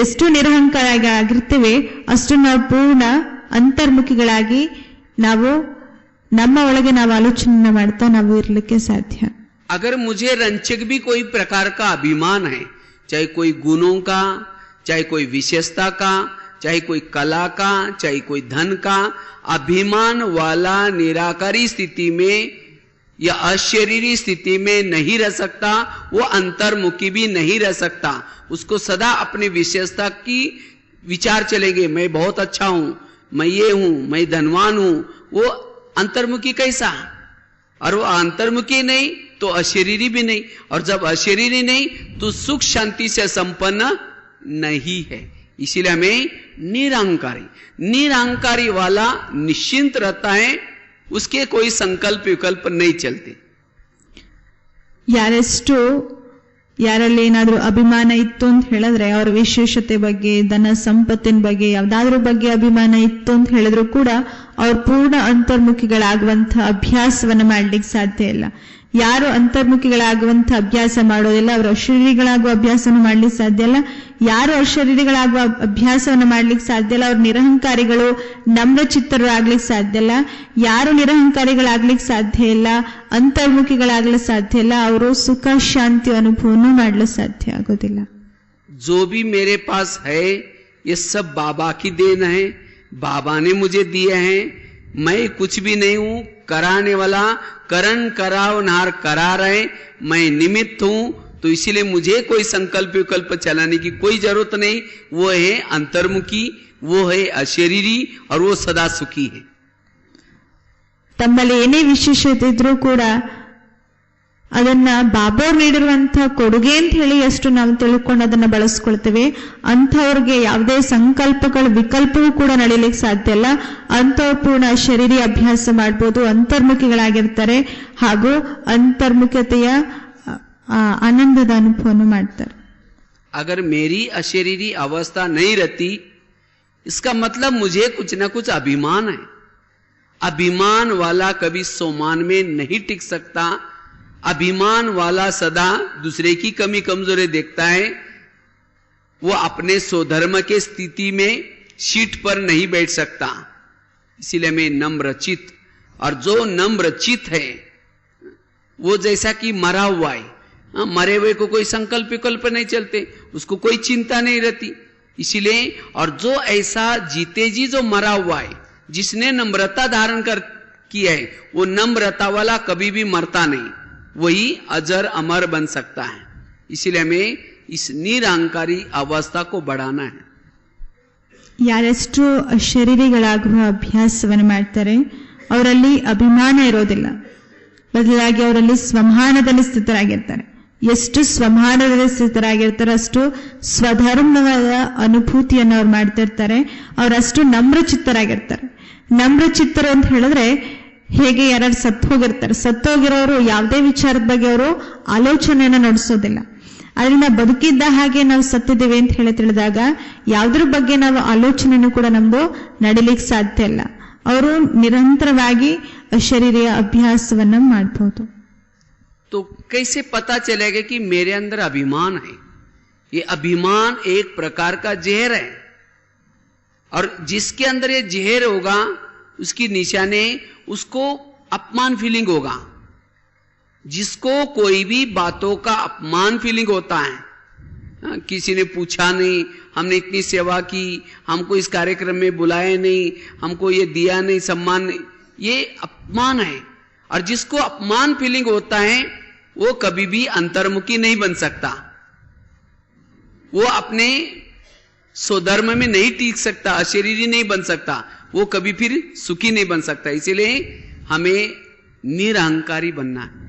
ಎಷ್ಟು ನಿರಹಂಕಾರಿಗಳಾಗಿರ್ತೀವಿ ಅಷ್ಟು ನಾವು ಪೂರ್ಣ ಅಂತರ್ಮುಖಿಗಳಾಗಿ ನಾವು ನಮ್ಮ ಒಳಗೆ ನಾವು ಆಲೋಚನೆ ಮಾಡ್ತಾ ನಾವು ಇರ್ಲಿಕ್ಕೆ ಸಾಧ್ಯ. अगर मुझे रंचक भी कोई प्रकार का अभिमान है, चाहे कोई गुणों का, चाहे कोई विशेषता का, चाहे कोई कला का, चाहे कोई धन का, अभिमान वाला निराकारी स्थिति में या अशरीरी स्थिति में नहीं रह सकता, वो अंतर्मुखी भी नहीं रह सकता. उसको सदा अपनी विशेषता की विचार चलेंगे, मैं बहुत अच्छा हूं, मैं ये हूं, मैं धनवान हूं. वो अंतर्मुखी कैसा? और वो अंतर्मुखी नहीं तो अशरीरी भी नहीं, और जब अशरीरी नहीं तो सुख शांति से संपन्न नहीं है. इसीलिए हमें निरहंकारी वाला निश्चिंत रहता है, उसके कोई संकल्प विकल्प नहीं चलते. ಯಾರೆಷ್ಟು ಯಾರಲ್ಲಿ ಏನಾದ್ರೂ ಅಭಿಮಾನ ಇತ್ತು ಅಂತ ಹೇಳಿದ್ರೆ, ಅವ್ರ ವಿಶೇಷತೆ ಬಗ್ಗೆ, ಧನ ಸಂಪತ್ತಿನ ಬಗ್ಗೆ, ಯಾವ್ದಾದ್ರ ಬಗ್ಗೆ ಅಭಿಮಾನ ಇತ್ತು ಅಂತ ಹೇಳಿದ್ರು ಕೂಡ ಅವ್ರು ಪೂರ್ಣ ಅಂತರ್ಮುಖಿಗಳಾಗುವಂತ ಅಭ್ಯಾಸವನ್ನ ಮಾಡ್ಲಿಕ್ಕೆ ಸಾಧ್ಯ ಇಲ್ಲ. ಯಾರು ಅಂತರ್ಮುಖಿಗಳಾಗುವಂತ ಅಭ್ಯಾಸ ಮಾಡೋದಿಲ್ಲ ಅವರು ಅಶರೀರಿಗಳಾಗುವ ಅಭ್ಯಾಸವನ್ನು ಮಾಡ್ಲಿಕ್ಕೆ ಸಾಧ್ಯ ಇಲ್ಲ. ಯಾರು ಅಶರೀರಿಗಳಾಗುವ ಅಭ್ಯಾಸವನ್ನು ಮಾಡ್ಲಿಕ್ಕೆ ಸಾಧ್ಯ ಇಲ್ಲ ಅವ್ರು ನಿರಹಂಕಾರಿಗಳು, ನಮ್ರ ಚಿತ್ತರು ಆಗ್ಲಿಕ್ಕೆ ಸಾಧ್ಯ ಇಲ್ಲ. ಯಾರು ನಿರಹಂಕಾರಿಗಳಾಗ್ಲಿಕ್ಕೆ ಸಾಧ್ಯ ಇಲ್ಲ, ಅಂತರ್ಮುಖಿಗಳಾಗ್ಲಿಕ್ಕೆ ಸಾಧ್ಯ ಇಲ್ಲ, ಅವರು ಸುಖ ಶಾಂತಿ ಅನುಭವವನ್ನು ಮಾಡಲು ಸಾಧ್ಯ ಆಗೋದಿಲ್ಲ. जो भी मेरे पास है ये सब बाबा की देन है, बाबा ने मुझे दिए हैं, मैं कुछ भी नहीं हूं. कराने वाला करण करावनार करा रहे, मैं निमित्त हूं. तो इसीलिए मुझे कोई संकल्प विकल्प चलाने की कोई जरूरत नहीं. वो है अंतर्मुखी, वो है अशरीरी, और वो सदा सुखी है. ತಮ್ಮಲ್ಲಿ ಏನೇ ವಿಶೇಷತೆ ಇದ್ರೂ ಕೂಡ ಅದನ್ನ ಬಾಬೋರ್ ನೀಡಿರುವಂತಹ ಕೊಡುಗೆ ಅಂತ ಹೇಳಿ ಎಷ್ಟು ನಾವು ತಿಳ್ಕೊಂಡು ಅದನ್ನ ಬಳಸ್ಕೊಳ್ತೇವೆ. ಅಂಥವ್ರಿಗೆ ಯಾವುದೇ ಸಂಕಲ್ಪಗಳು ವಿಕಲ್ಪವೂ ಕೂಡ ನಡೀಲಿಕ್ಕೆ ಸಾಧ್ಯ ಇಲ್ಲ. ಅಂಥವ್ರು ಪೂರ್ಣ ಶರೀರಿ ಅಭ್ಯಾಸ ಮಾಡ್ಬೋದು, ಅಂತರ್ಮುಖಿಗಳಾಗಿರ್ತಾರೆ ಹಾಗೂ ಅಂತರ್ಮುಖತೆಯ ಆನಂದದ ಅನುಭವವನ್ನು ಮಾಡ್ತಾರೆ. अगर मेरी अशरीरी अवस्था नहीं रहती, इसका मतलब मुझे कुछ ना कुछ अभिमान है. अभिमान वाला कभी सोमान में नहीं टिक सकता. अभिमान वाला सदा दूसरे की कमी कमजोरी देखता है. वो अपने स्वधर्म के स्थिति में सीट पर नहीं बैठ सकता. इसीलिए मैं नम्रचित, और जो नम्रचित है वो जैसा कि मरा हुआ है, मरे हुए को कोई संकल्प विकल्प नहीं चलते, उसको कोई चिंता नहीं रहती. इसीलिए और जो ऐसा जीते जी जो मरा हुआ है, जिसने नम्रता धारण कर किया है, वो नम्रता वाला कभी भी मरता नहीं, वही अजर अमर बन सकता है. इसलिए हमें इस निरहंकारी अवस्था को बढ़ाना है. ಯಾರೆಷ್ಟು ಶರೀರಿಗಳಾಗುವ ಅಭ್ಯಾಸವನ್ನು ಮಾಡ್ತಾರೆ ಅವರಲ್ಲಿ ಅಭಿಮಾನ ಇರೋದಿಲ್ಲ, ಬದಲಾಗಿ ಅವರಲ್ಲಿ ಸ್ವಮಾನದಲ್ಲಿ ಸ್ಥಿತರಾಗಿರ್ತಾರೆ. ಎಷ್ಟು ಸ್ವಮಾನದಲ್ಲಿ ಸ್ಥಿತರಾಗಿರ್ತಾರೆ ಅಷ್ಟು ಸ್ವಧರ್ಮದ ಅನುಭೂತಿಯನ್ನು ಅವ್ರು ಮಾಡ್ತಿರ್ತಾರೆ. ಅವರಷ್ಟು ನಮ್ರಚಿತ್ತರಾಗಿರ್ತಾರೆ. ನಮ್ರಚಿತ್ತರು ಅಂತ ಹೇಳಿದ್ರೆ ಹೇಗೆ ಯಾರು ಸತ್ತೋಗಿರ್ತಾರೆ, ಸತ್ತೋಗಿರೋರು ಯಾವುದೇ ವಿಚಾರದ ಬಗ್ಗೆ ಅವರು ಆಲೋಚನೆಯನ್ನ ನಡೆಸೋದಿಲ್ಲ. ಅದರಿಂದ ಬದುಕಿದ್ದ ಹಾಗೆ ನಾವು ಸತ್ತಿದ್ದೇವೆ ಅಂತ ಹೇಳಿ ತಿಳಿದಾಗ ಯಾವುದ್ರ ಬಗ್ಗೆ ನಾವು ಆಲೋಚನೆನೂ ಕೂಡ ನಮ್ದು ನಡಿಲಿಕ್ಕೆ ಸಾಧ್ಯ ಇಲ್ಲ. ಅವರು ನಿರಂತರವಾಗಿ ಶರೀರಿಯ ಅಭ್ಯಾಸವನ್ನ ಮಾಡಬಹುದು. तो कैसे पता चलेगा कि मेरे अंदर अभिमान है? ये अभिमान एक प्रकार का जहर है, और जिसके अंदर ये जहर होगा उसकी निशाने उसको अपमान फीलिंग होगा. जिसको कोई भी बातों का अपमान फीलिंग होता है, किसी ने पूछा नहीं हमने इतनी सेवा की, हमको इस कार्यक्रम में बुलाया नहीं, हमको ये दिया नहीं, सम्मान नहीं, ये अपमान है। और जिसको अपमान फीलिंग होता है वो कभी भी अंतर्मुखी नहीं बन सकता, वो अपने स्वधर्म में नहीं टीक सकता, अशरीरी नहीं बन सकता, वो कभी फिर सुखी नहीं बन सकता। इसीलिए हमें निरहंकारी बनना है।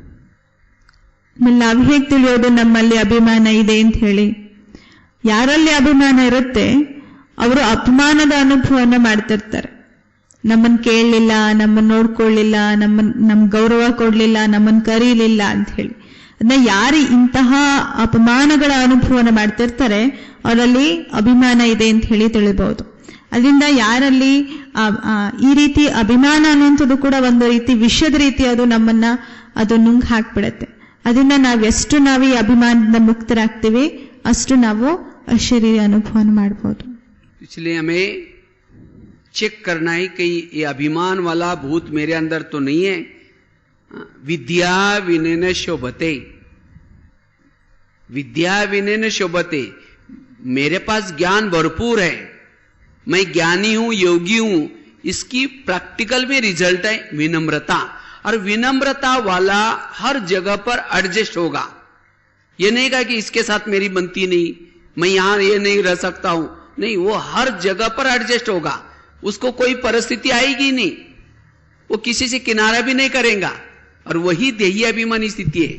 ನಾವ್ ಹೇಗ್ ತಿಳಿಯೋದು ನಮ್ಮಲ್ಲಿ ಅಭಿಮಾನ ಇದೆ ಅಂತ ಹೇಳಿ? ಯಾರಲ್ಲಿ ಅಭಿಮಾನ ಇರುತ್ತೆ ಅವರು ಅಪಮಾನದ ಅನುಭವನ ಮಾಡ್ತಿರ್ತಾರೆ. ನಮ್ಮನ್ ಕೇಳಲಿಲ್ಲ, ನಮ್ಮನ್ನ ನೋಡ್ಕೊಳ್ಳಿಲ್ಲ, ನಮ್ ಗೌರವ ಕೊಡ್ಲಿಲ್ಲ, ನಮ್ಮನ್ ಕರೀಲಿಲ್ಲ ಅಂತ ಹೇಳಿ. ಅದನ್ನ ಯಾರು ಇಂತಹ ಅಪಮಾನಗಳ ಅನುಭವನ ಮಾಡ್ತಿರ್ತಾರೆ ಅವರಲ್ಲಿ ಅಭಿಮಾನ ಇದೆ ಅಂತ ಹೇಳಿ ತಿಳಿಬಹುದು. ಅದರಿಂದ ಯಾರಲ್ಲಿ ಈ ರೀತಿ ಅಭಿಮಾನ ಅನ್ನುವಂಥದ್ದು ಕೂಡ ಒಂದು ರೀತಿ ವಿಷದ ರೀತಿ ಅದು ನಮ್ಮನ್ನ ಅದು ನುಂಗ್ ಹಾಕ್ಬಿಡತ್ತೆ. ಅದರಿಂದ ನಾವೆಷ್ಟು ಈ ಅಭಿಮಾನದಿಂದ ಮುಕ್ತರಾಗ್ತೀವಿ ಅಷ್ಟು ನಾವು ಅಶರೀರಿ ಅನುಭವನ ಮಾಡಬಹುದು. इसलिए हमें चेक करना है कि ये अभिमान वाला भूत मेरे अंदर तो नहीं है। विद्या विनयन शोभते, विद्या विनयन शोभते, मेरे पास ज्ञान भरपूर है, मैं ज्ञानी हूं, योगी हूं, इसकी प्रैक्टिकल में रिजल्ट है विनम्रता। और विनम्रता वाला हर जगह पर एडजस्ट होगा। ये नहीं कहा कि इसके साथ मेरी बनती नहीं, मैं यहां ये नहीं रह सकता हूं, नहीं, वो हर जगह पर एडजस्ट होगा। उसको कोई परिस्थिति आएगी नहीं, वो किसी से किनारा भी नहीं करेगा। और वही देही अभिमानी स्थिति है,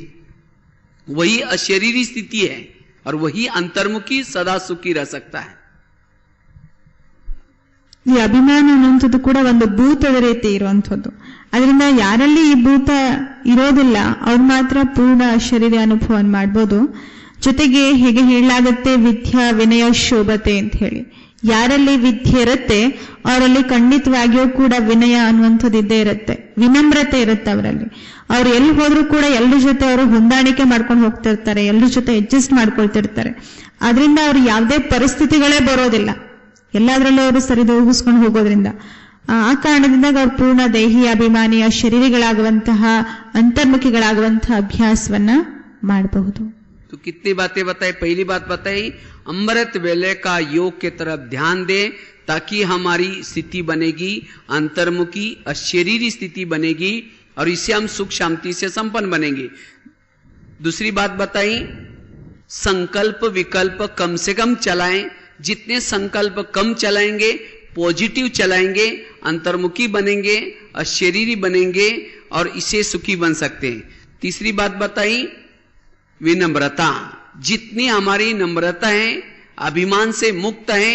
वही अशरीरी स्थिति है, और वही अंतर्मुखी सदा सुखी रह सकता है। ಈ ಅಭಿಮಾನ ಅನ್ನುವಂಥದ್ದು ಕೂಡ ಒಂದು ಭೂತದ ರೀತಿ ಇರುವಂಥದ್ದು. ಅದರಿಂದ ಯಾರಲ್ಲಿ ಈ ಭೂತ ಇರೋದಿಲ್ಲ ಅವ್ರು ಮಾತ್ರ ಪೂರ್ಣ ಶರೀರ ಅನುಭವವನ್ನು ಮಾಡ್ಬೋದು. ಜೊತೆಗೆ ಹೇಗೆ ಹೇಳಲಾಗುತ್ತೆ, ವಿದ್ಯಾ ವಿನಯ ಶೋಭತೆ ಅಂತ ಹೇಳಿ. ಯಾರಲ್ಲಿ ವಿದ್ಯೆ ಇರುತ್ತೆ ಅವರಲ್ಲಿ ಖಂಡಿತವಾಗಿಯೂ ಕೂಡ ವಿನಯ ಅನ್ನುವಂಥದ್ದು ಇದ್ದೇ ಇರುತ್ತೆ, ವಿನಮ್ರತೆ ಇರುತ್ತೆ ಅವರಲ್ಲಿ. ಅವ್ರು ಎಲ್ಲಿ ಹೋದ್ರೂ ಕೂಡ ಎಲ್ಲರ ಜೊತೆ ಅವರು ಹೊಂದಾಣಿಕೆ ಮಾಡ್ಕೊಂಡು ಹೋಗ್ತಿರ್ತಾರೆ, ಎಲ್ಲರ ಜೊತೆ ಅಡ್ಜಸ್ಟ್ ಮಾಡ್ಕೊಳ್ತಿರ್ತಾರೆ. ಆದ್ರಿಂದ ಅವ್ರು ಯಾವುದೇ ಪರಿಸ್ಥಿತಿಗಳೇ ಬರೋದಿಲ್ಲ, ಎಲ್ಲಾದ್ರಲ್ಲೂ ಅವರು ಸರಿದೂಗಿಸ್ಕೊಂಡು ಹೋಗೋದ್ರಿಂದ. ಆ ಕಾರಣದಿಂದ ಅವ್ರು ಪೂರ್ಣ ದೇಹಿ ಅಭಿಮಾನಿಯ ಶರೀರಿಗಳಾಗುವಂತಹ ಅಂತರ್ಮುಖಿಗಳಾಗುವಂತಹ ಅಭ್ಯಾಸವನ್ನ ಮಾಡಬಹುದು. तो कितनी बातें बताई? पहली बात बताई, अमृत वेले का योग के तरफ ध्यान दे ताकि हमारी स्थिति बनेगी अंतर्मुखी, अशरीरी स्थिति बनेगी, और इससे हम सुख शांति से संपन्न बनेंगे। दूसरी बात बताई, संकल्प विकल्प कम से कम चलाएं। जितने संकल्प कम चलाएंगे, पॉजिटिव चलाएंगे, अंतर्मुखी बनेंगे, अशरीरी बनेंगे, और इससे सुखी बन सकते हैं। तीसरी बात बताई, विनम्रता। जितनी हमारी नम्रता है, अभिमान से मुक्त है,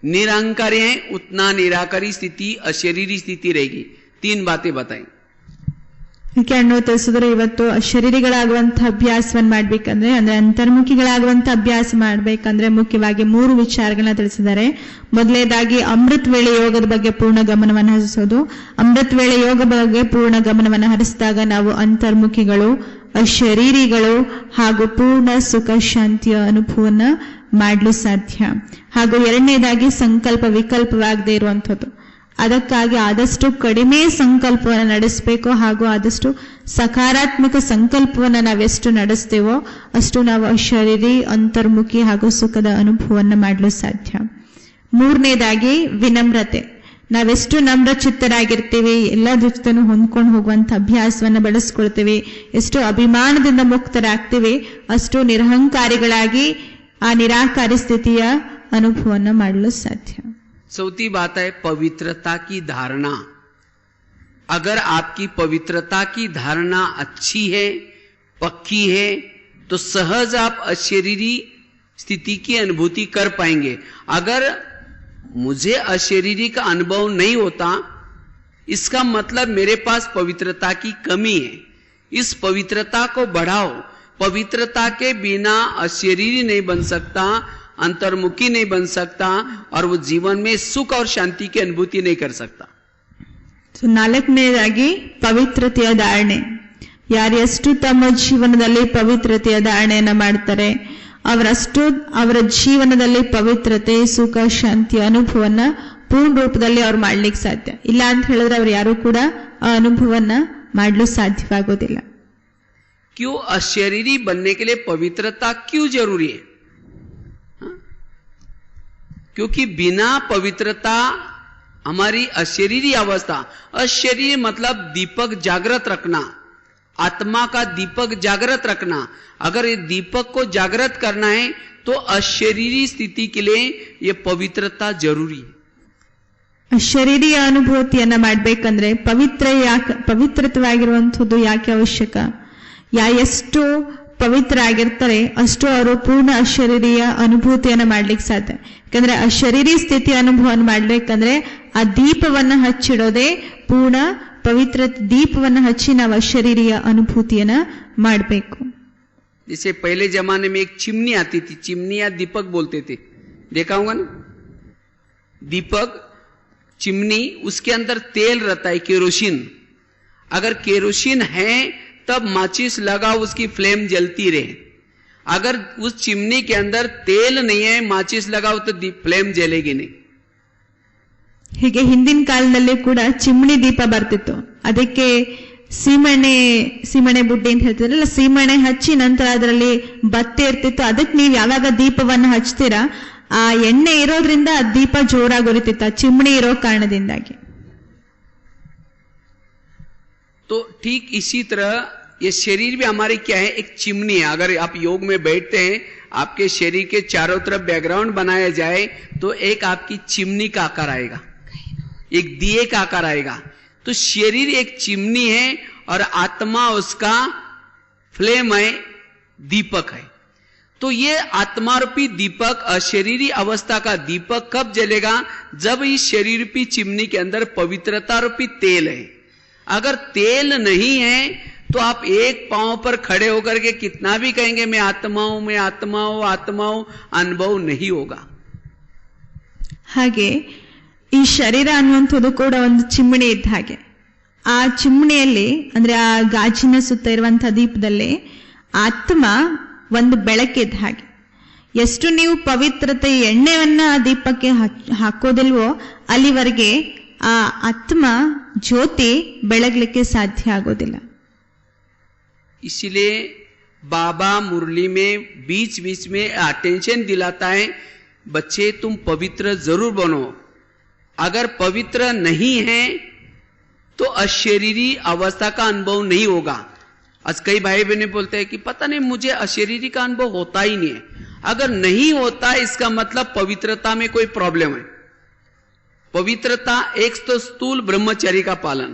निरहंकारी है, उतना निराकारी स्थिति, अशरीरी स्थिति रहेगी। 3 बातें बताई. ಯಾಕೆ ಅನ್ನೋ ತಿಳಿಸಿದ್ರೆ, ಇವತ್ತು ಶರೀರಿಗಳಾಗುವಂತ ಅಭ್ಯಾಸವನ್ನ ಮಾಡ್ಬೇಕಂದ್ರೆ, ಅಂದ್ರೆ ಅಂತರ್ಮುಖಿಗಳಾಗುವಂತ ಅಭ್ಯಾಸ ಮಾಡ್ಬೇಕಂದ್ರೆ ಮುಖ್ಯವಾಗಿ 3 ವಿಚಾರಗಳನ್ನ ತಿಳಿಸಿದ್ದಾರೆ. ಮೊದಲನೇದಾಗಿ ಅಮೃತ ವೇಳೆ ಯೋಗದ ಬಗ್ಗೆ ಪೂರ್ಣ ಗಮನವನ್ನು ಹರಿಸೋದು. ಅಮೃತ ವೇಳೆ ಯೋಗ ಬಗ್ಗೆ ಪೂರ್ಣ ಗಮನವನ್ನು ಹರಿಸಿದಾಗ ನಾವು ಅಂತರ್ಮುಖಿಗಳು, ಅಶರೀರಿಗಳು ಹಾಗೂ ಪೂರ್ಣ ಸುಖ ಶಾಂತಿಯ ಅನುಭವನ ಮಾಡಲು ಸಾಧ್ಯ. ಹಾಗೂ ಎರಡನೇದಾಗಿ ಸಂಕಲ್ಪ ವಿಕಲ್ಪವಾಗದೇ ಇರುವಂಥದ್ದು. ಅದಕ್ಕಾಗಿ ಆದಷ್ಟು ಕಡಿಮೆ ಸಂಕಲ್ಪವನ್ನು ನಡೆಸಬೇಕು, ಹಾಗೂ ಆದಷ್ಟು ಸಕಾರಾತ್ಮಕ ಸಂಕಲ್ಪವನ್ನು ನಾವೆಷ್ಟು ನಡೆಸ್ತೇವೋ ಅಷ್ಟು ನಾವು ಅಶರೀರಿ, ಅಂತರ್ಮುಖಿ ಹಾಗೂ ಸುಖದ ಅನುಭವವನ್ನು ಮಾಡಲು ಸಾಧ್ಯ. ಮೂರನೇದಾಗಿ ವಿನಮ್ರತೆ. ನಾವೆಷ್ಟು ನಮ್ರ ಚಿತ್ತರಾಗಿರ್ತೀವಿ, ಎಲ್ಲ ಜೊತೆನೂ ಹೊಂದ್ಕೊಂಡು ಹೋಗುವಂತ ಅಭ್ಯಾಸವನ್ನ ಬೆಳೆಸ್ಕೊಳ್ತೀವಿ, ಎಷ್ಟು ಅಭಿಮಾನದಿಂದ ಮುಕ್ತರಾಗ್ತೀವಿ ಅಷ್ಟು ನಿರಹಂಕಾರಿಗಳಾಗಿ ಆ ನಿರಾಕಾರಿ ಸ್ಥಿತಿಯ ಅನುಭವವನ್ನು ಮಾಡಲು ಸಾಧ್ಯ. चौथी बात है पवित्रता की धारणा. अगर आपकी पवित्रता की धारणा अच्छी है, पक्की है, तो सहज आप अशरीरी स्थिति की अनुभूति कर पाएंगे. अगर मुझे अशरीरी का अनुभव नहीं होता, इसका मतलब मेरे पास पवित्रता की कमी है. इस पवित्रता को बढ़ाओ. पवित्रता के बिना अशरीरी नहीं बन सकता, अंतर्मुखी नहीं बन सकता, और वो जीवन में सुख और शांति की अनुभूति नहीं कर सकता. ನಾಲ್ಕನೇದಾಗಿ ಪವಿತ್ರತೆಯ ಧಾರಣೆ. ಯಾರೆಷ್ಟು ತಮ್ಮ ಜೀವನದಲ್ಲಿ ಪವಿತ್ರತೆಯ ಧಾರಣೆಯನ್ನ ಮಾಡ್ತಾರೆ ಅವರಷ್ಟು ಅವರ ಜೀವನದಲ್ಲಿ ಪವಿತ್ರತೆ, ಸುಖ, ಶಾಂತಿ ಅನುಭವನ ಪೂರ್ಣ ರೂಪದಲ್ಲಿ ಅವ್ರು ಮಾಡ್ಲಿಕ್ಕೆ ಸಾಧ್ಯ. ಇಲ್ಲ ಅಂತ ಹೇಳಿದ್ರೆ ಅವ್ರು ಯಾರು ಕೂಡ ಆ ಅನುಭವನ ಮಾಡಲು ಸಾಧ್ಯವಾಗೋದಿಲ್ಲ. क्यों अशरीरी बनने के लिए पवित्रता क्यों जरूरी है? क्योंकि बिना पवित्रता हमारी अशरीरी अवस्था, अशरीर मतलब दीपक जागृत रखना, आत्मा का दीपक जागृत रखना। अगर ये दीपक को जागृत करना है तो अशरीरी स्थिति के लिए ये पवित्रता जरूरी है। ಶರೀರಿಯ ಅನುಭೂತಿಯನ್ನ ಮಾಡ್ಬೇಕಂದ್ರೆ ಪವಿತ್ರವಾಗಿರುವಂಥದ್ದು ಯಾಕೆ ಅವಶ್ಯಕ? ಎಷ್ಟು ಪವಿತ್ರ ಆಗಿರ್ತಾರೆ ಅಷ್ಟು ಅವರು ಪೂರ್ಣ ಅಶರೀರಿಯ ಅನುಭೂತಿಯನ್ನ ಮಾಡ್ಲಿಕ್ಕೆ ಸಾಧ್ಯ. ಯಾಕಂದ್ರೆ ಅಶರೀರಿ ಸ್ಥಿತಿ ಅನುಭವ ಮಾಡ್ಬೇಕಂದ್ರೆ ಆ ದೀಪವನ್ನ ಹಚ್ಚಿಡೋದೇ ಪೂರ್ಣ पवित्र दीपवನ್ನ हच्ची ನಾವು अशरीरिय अनुभूतियನ್ನ ಮಾಡಬೇಕು. जैसे पहले जमाने में एक चिमनी आती थी, चिमनी या दीपक बोलते थे, देखा होगा ना? दीपक चिमनी, उसके अंदर तेल रहता है, केरोसिन। अगर केरोसिन है तब माचिस लगाओ, उसकी फ्लेम जलती रहे। अगर उस चिमनी के अंदर तेल नहीं है, माचिस लगाओ तो फ्लेम जलेगी नहीं। ಹೀಗೆ ಹಿಂದಿನ ಕಾಲದಲ್ಲಿ ಕೂಡ ಚಿಮಣಿ ದೀಪ ಬರ್ತಿತ್ತು, ಅದಕ್ಕೆ ಸೀಮಣೆ ಬುಡ್ಡಿ ಅಂತ ಹೇಳ್ತಿದ್ರಲ್ಲ, ಸೀಮಣೆ ಹಚ್ಚಿ ನಂತರ ಅದರಲ್ಲಿ ಬತ್ತಿ ಇರ್ತಿತ್ತು. ಅದಕ್ಕೆ ನೀವು ಯಾವಾಗ ದೀಪವನ್ನು ಹಚ್ತೀರಾ ಆ ಎಣ್ಣೆ ಇರೋದ್ರಿಂದ ಆ ದೀಪ ಜೋರಾಗಿ ಉರಿತಿತ್ತು, ಆ ಚಿಮಣಿ ಇರೋ ಕಾರಣದಿಂದಾಗಿ. तो ठीक इसी तरह ये शरीर भी हमारी क्या है, एक चिमनी है। अगर आप योग में बैठते हैं, आपके शरीर के चारों तरफ बैकग्राउंड बनाया जाए तो एक आपकी चिमनी का आकार आएगा, एक दिए का आकार आएगा। तो शरीर एक चिमनी है और आत्मा उसका फ्लेम है, दीपक है। तो ये आत्मा रूपी दीपक, अशरीरी अवस्था का दीपक कब जलेगा? जब इस शरीर रूपी चिमनी के अंदर पवित्रता रूपी तेल है। अगर तेल नहीं है तो आप एक पांव पर खड़े होकर के कितना भी कहेंगे मैं आत्मा हूं, मैं आत्मा हूं, आत्मा हूं, अनुभव नहीं होगा। ಹಾಗೆ ಈ ಶರೀರ ಅನ್ನುವಂಥದ್ದು ಕೂಡ ಒಂದು ಚಿಮಣಿ ಇದ್ದ ಹಾಗೆ. ಆ ಚಿಮಣಿಯಲ್ಲಿ ಅಂದ್ರೆ ಆ ಗಾಜಿನ ಸುತ್ತ ಇರುವಂತಹ ದೀಪದಲ್ಲಿ ಆತ್ಮ ಒಂದು ಬೆಳಕಿದ್ದ ಹಾಗೆ. ಎಷ್ಟು ನೀವು ಪವಿತ್ರತೆ ಎಣ್ಣೆಯನ್ನ ಆ ದೀಪಕ್ಕೆ ಹಾಕೋದಿಲ್ವೋ ಅಲ್ಲಿವರೆಗೆ ಆ ಆತ್ಮ ಜ್ಯೋತಿ ಬೆಳಗ್ಲಿಕ್ಕೆ ಸಾಧ್ಯ ಆಗೋದಿಲ್ಲ. इसलिए बाबा मुरली में बीच बीच में अटेंशन दिलाता है, बच्चे तुम पवित्र जरूर बनो। अगर पवित्र नहीं है तो अशरीरी अवस्था का अनुभव नहीं होगा। आज कई भाई बहने बोलते हैं कि पता नहीं मुझे अशरीरी का अनुभव होता ही नहीं है। अगर नहीं होता इसका मतलब पवित्रता में कोई प्रॉब्लम है। पवित्रता एक तो स्थूल ब्रह्मचर्य का पालन,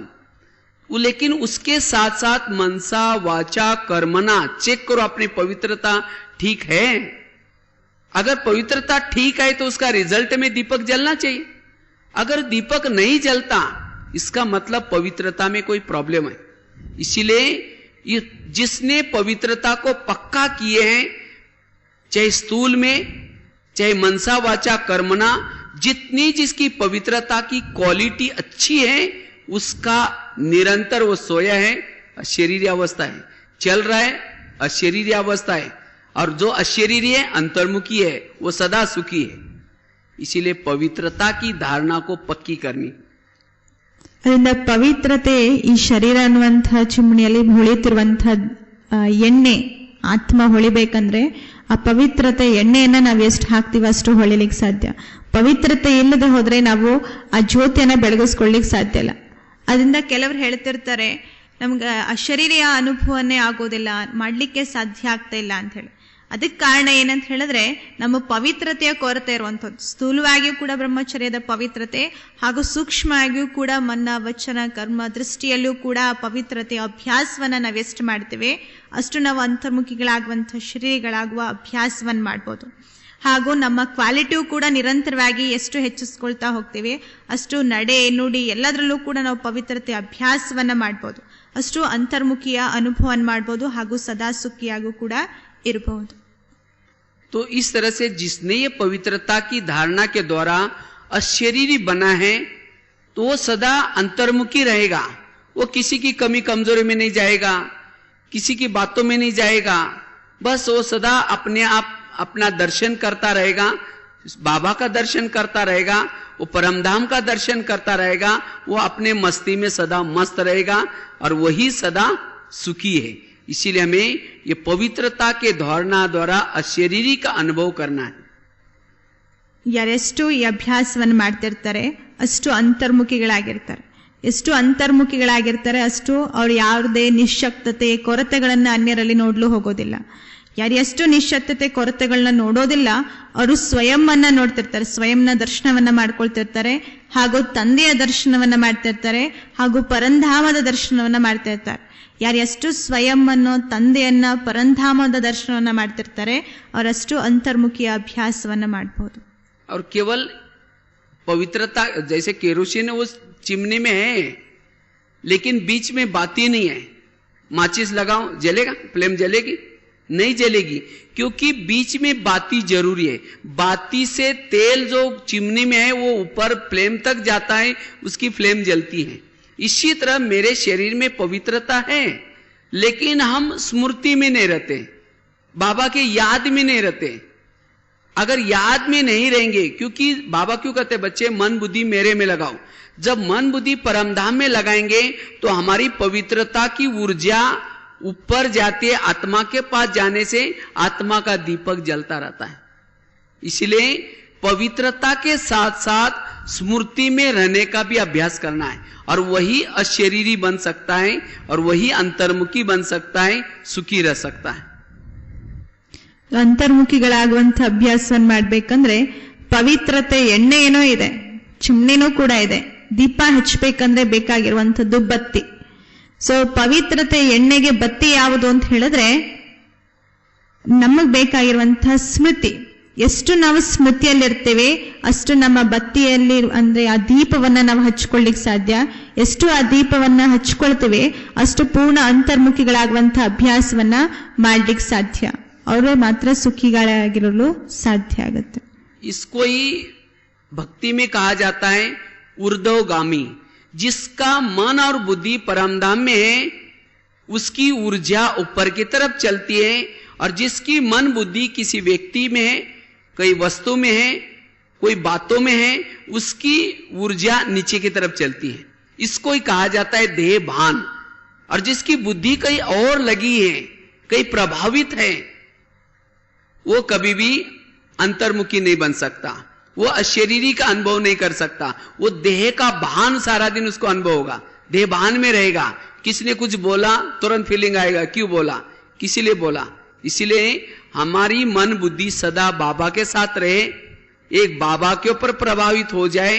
लेकिन उसके साथ साथ मनसा वाचा कर्मना चेक करो अपनी पवित्रता ठीक है। अगर पवित्रता ठीक है तो उसका रिजल्ट में दीपक जलना चाहिए। अगर दीपक नहीं जलता इसका मतलब पवित्रता में कोई प्रॉब्लम है। इसीलिए जिसने पवित्रता को पक्का किए हैं, चाहे स्थूल में चाहे मनसा वाचा कर्मना, जितनी जिसकी पवित्रता की क्वालिटी अच्छी है उसका निरंतर वो सोया है, अशरीरी अवस्था है, चल रहा है अशरीरी अवस्था है, और जो अशरीरी है अंतर्मुखी है वो सदा सुखी है। इसीलिए पवित्रता की धारणा को पक्की करनी। ಅದರಿಂದ ಪವಿತ್ರತೆ ಈ ಶರೀರ ಅನ್ನುವಂತಹ ಚಿಮಣಿಯಲ್ಲಿ ಹೊಳಿತಿರುವಂತಹ ಎಣ್ಣೆ ಆತ್ಮ ಹೊಳಿಬೇಕಂದ್ರೆ ಆ ಪವಿತ್ರತೆ ಎಣ್ಣೆಯನ್ನ ನಾವು ಎಷ್ಟು ಹಾಕ್ತೀವಿ ಅಷ್ಟು ಹೊಳಿಲಿಕ್ಕೆ ಸಾಧ್ಯ. ಪವಿತ್ರತೆ ಇಲ್ಲದೆ ಹೋದ್ರೆ ನಾವು ಆ ಜ್ಯೋತಿಯನ್ನ ಬೆಳಗಿಸ್ಕೊಳ್ಳಿಕ್ ಸಾಧ್ಯ ಇಲ್ಲ. ಅದರಿಂದ ಕೆಲವರು ಹೇಳ್ತಿರ್ತಾರೆ ನಮ್ಗೆ ಅಶರೀರಿಯ ಅನುಭವನೇ ಆಗೋದಿಲ್ಲ, ಮಾಡ್ಲಿಕ್ಕೆ ಸಾಧ್ಯ ಆಗ್ತಾ ಇಲ್ಲ ಅಂತ ಹೇಳಿ. ಅದಕ್ಕೆ ಕಾರಣ ಏನಂತ ಹೇಳಿದ್ರೆ ನಮ್ಮ ಪವಿತ್ರತೆಯ ಕೊರತೆ ಇರುವಂಥದ್ದು. ಸ್ಥೂಲವಾಗಿಯೂ ಕೂಡ ಬ್ರಹ್ಮಚರ್ಯದ ಪವಿತ್ರತೆ ಹಾಗೂ ಸೂಕ್ಷ್ಮವಾಗಿಯೂ ಕೂಡ ಮನ್ನ ವಚನ ಕರ್ಮ ದೃಷ್ಟಿಯಲ್ಲೂ ಕೂಡ ಪವಿತ್ರತೆಯ ಅಭ್ಯಾಸವನ್ನ ನಾವೆಷ್ಟು ಮಾಡ್ತೇವೆ ಅಷ್ಟು ನಾವು ಅಂತರ್ಮುಖಿಗಳಾಗುವಂಥ ಶರೀರಗಳಾಗುವ ಅಭ್ಯಾಸವನ್ನು ಮಾಡ್ಬೋದು. ಹಾಗೂ ನಮ್ಮ ಕ್ವಾಲಿಟಿಯೂ ಕೂಡ ನಿರಂತರವಾಗಿ ಎಷ್ಟು ಹೆಚ್ಚಿಸ್ಕೊಳ್ತಾ ಹೋಗ್ತೀವಿ ಅಷ್ಟು ನಡೆ ನುಡಿ ಎಲ್ಲದರಲ್ಲೂ ಕೂಡ ನಾವು ಪವಿತ್ರತೆ ಅಭ್ಯಾಸವನ್ನ ಮಾಡ್ಬೋದು, ಅಷ್ಟು ಅಂತರ್ಮುಖಿಯ ಅನುಭವವನ್ನು ಮಾಡ್ಬೋದು ಹಾಗೂ ಸದಾ ಸುಖಿಯಾಗೂ ಕೂಡ ಇರಬಹುದು. तो इस तरह से जिसने ये पवित्रता की धारणा के द्वारा अशरीरी बना है तो वो सदा अंतर्मुखी रहेगा। वो किसी की कमी कमजोरी में नहीं जाएगा, किसी की बातों में नहीं जाएगा, बस वो सदा अपने आप अपना दर्शन करता रहेगा, बाबा का दर्शन करता रहेगा, वो परमधाम का दर्शन करता रहेगा, वो अपने मस्ती में सदा मस्त रहेगा और वही सदा सुखी है। इसीलिए हमें ये पवित्रता के धारणा द्वारा अशरीरी का अनुभव करना है. ಯಾರೆಷ್ಟು ಈ ಅಭ್ಯಾಸವನ್ನು ಮಾಡ್ತಿರ್ತಾರೆ ಅಷ್ಟು ಅಂತರ್ಮುಖಿಗಳಾಗಿರ್ತಾರೆ. ಎಷ್ಟು ಅಂತರ್ಮುಖಿಗಳಾಗಿರ್ತಾರೆ ಅಷ್ಟು ಅವ್ರು ಯಾವುದೇ ನಿಶ್ಶಕ್ತತೆ ಕೊರತೆಗಳನ್ನ ಅನ್ಯರಲ್ಲಿ ನೋಡ್ಲು ಹೋಗೋದಿಲ್ಲ. ಯಾರು ಎಷ್ಟು ನಿಶ್ಶಕ್ತತೆ ಕೊರತೆಗಳನ್ನ ನೋಡೋದಿಲ್ಲ ಅವರು ಸ್ವಯಂವನ್ನ ನೋಡ್ತಿರ್ತಾರೆ, ಸ್ವಯಂನ ದರ್ಶನವನ್ನ ಮಾಡ್ಕೊಳ್ತಿರ್ತಾರೆ, ಹಾಗೂ ತಂದೆಯ ದರ್ಶನವನ್ನ ಮಾಡ್ತಿರ್ತಾರೆ, ಹಾಗೂ ಪರಂಧಾಮದ ದರ್ಶನವನ್ನ ಮಾಡ್ತಾ ಇರ್ತಾರೆ. ಯಾರು ಎಷ್ಟು ಸ್ವಯಂ ಅನ್ನೋ ತಂದೆಯನ್ನ ಪರಂಧಾಮದ ದರ್ಶನವನ್ನ ಮಾಡ್ತಿರ್ತಾರೆ ಅವರಷ್ಟು ಅಂತರ್ಮುಖಿಯ ಅಭ್ಯಾಸವನ್ನ ಮಾಡಬಹುದು. और केवल पवित्रता, जैसे केरोसिन उस चिमनी में है लेकिन बीच में बाती नहीं है. माचिस लगाओ जलेगा, फ्लेम जलेगी? नहीं जलेगी, क्योंकि बीच में बाती जरूरी है. बाती से तेल जो चिमनी में है वो ऊपर फ्लेम तक जाता है, उसकी फ्लेम जलती है. इसी तरह मेरे शरीर में पवित्रता है लेकिन हम स्मृति में नहीं रहते, बाबा के याद में नहीं रहते. अगर याद में नहीं रहेंगे, क्योंकि बाबा क्यों कहते बच्चे मन बुद्धि मेरे में लगाओ. जब मन बुद्धि परमधाम में लगाएंगे तो हमारी पवित्रता की ऊर्जा ऊपर जाती है, आत्मा के पास जाने से आत्मा का दीपक जलता रहता है. इसलिए पवित्रता के साथ साथ स्मृति में रहने का भी अभ्यास करना है, और वही अशरीरी बन सकता है और वही अंतर्मुखी बन सकता है, सुखी रह सकता है. ಅಂತರ್ಮುಖಿಗಳಾಗುವಂತ ಅಭ್ಯಾಸವನ್ನು ಮಾಡ್ಬೇಕಂದ್ರೆ ಪವಿತ್ರತೆ ಎಣ್ಣೆ ಏನೋ ಇದೆ, ಚಿಮ್ನಿನೂ ಕೂಡ ಇದೆ, ದೀಪ ಹಚ್ಚಬೇಕಂದ್ರೆ ಬೇಕಾಗಿರುವಂತದ್ದು ಬತ್ತಿ. ಸೊ ಪವಿತ್ರತೆ ಎಣ್ಣೆಗೆ ಬತ್ತಿ ಯಾವುದು ಅಂತ ಹೇಳಿದ್ರೆ ನಮಗ್ ಬೇಕಾಗಿರುವಂತಹ ಸ್ಮೃತಿ. ಎಷ್ಟು ನಾವು ಸ್ಮೃತಿಯಲ್ಲಿರ್ತೇವೆ ಅಷ್ಟು ನಮ್ಮ ಬತ್ತಿಯಲ್ಲಿ ಅಂದ್ರೆ ಆ ದೀಪವನ್ನ ನಾವು ಹಚ್ಕೊಳ್ಳಿಕ್ ಸಾಧ್ಯ. ಎಷ್ಟು ಆ ದೀಪವನ್ನ ಹಚ್ಕೊಳ್ತೇವೆ ಅಷ್ಟು ಪೂರ್ಣ ಅಂತರ್ಮುಖಿಗಳಾಗುವಂತಹ ಅಭ್ಯಾಸವನ್ನ ಮಾಡ್ಲಿಕ್ಕೆ ಸಾಧ್ಯ. ಅವರೇ ಮಾತ್ರ ಸುಖಿಗಳಾಗಿರಲು ಸಾಧ್ಯ ಆಗುತ್ತೆ. इसको ही भक्ति में कहा जाता है ऊर्ध्वगामी. जिसका मन और बुद्धि परमधाम में है उसकी ऊर्जा ऊपर की तरफ चलती है, और जिसकी मन बुद्धि किसी व्यक्ति में है, कोई वस्तु में है, कोई बातों में है, उसकी ऊर्जा नीचे की तरफ चलती है. इसको ही कहा जाता है देह भान. और जिसकी बुद्धि कहीं और लगी है, कहीं प्रभावित है, वो कभी भी अंतर्मुखी नहीं बन सकता, वो अशरीरी का अनुभव नहीं कर सकता. वो देह का भान सारा दिन उसको अनुभव होगा, देह भान में रहेगा. किसी ने कुछ बोला तुरंत फीलिंग आएगा, क्यों बोला, किसी लिए बोला. इसलिए हमारी मन बुद्धि सदा बाबा के साथ रहे, एक बाबा के ऊपर प्रभावित हो जाए,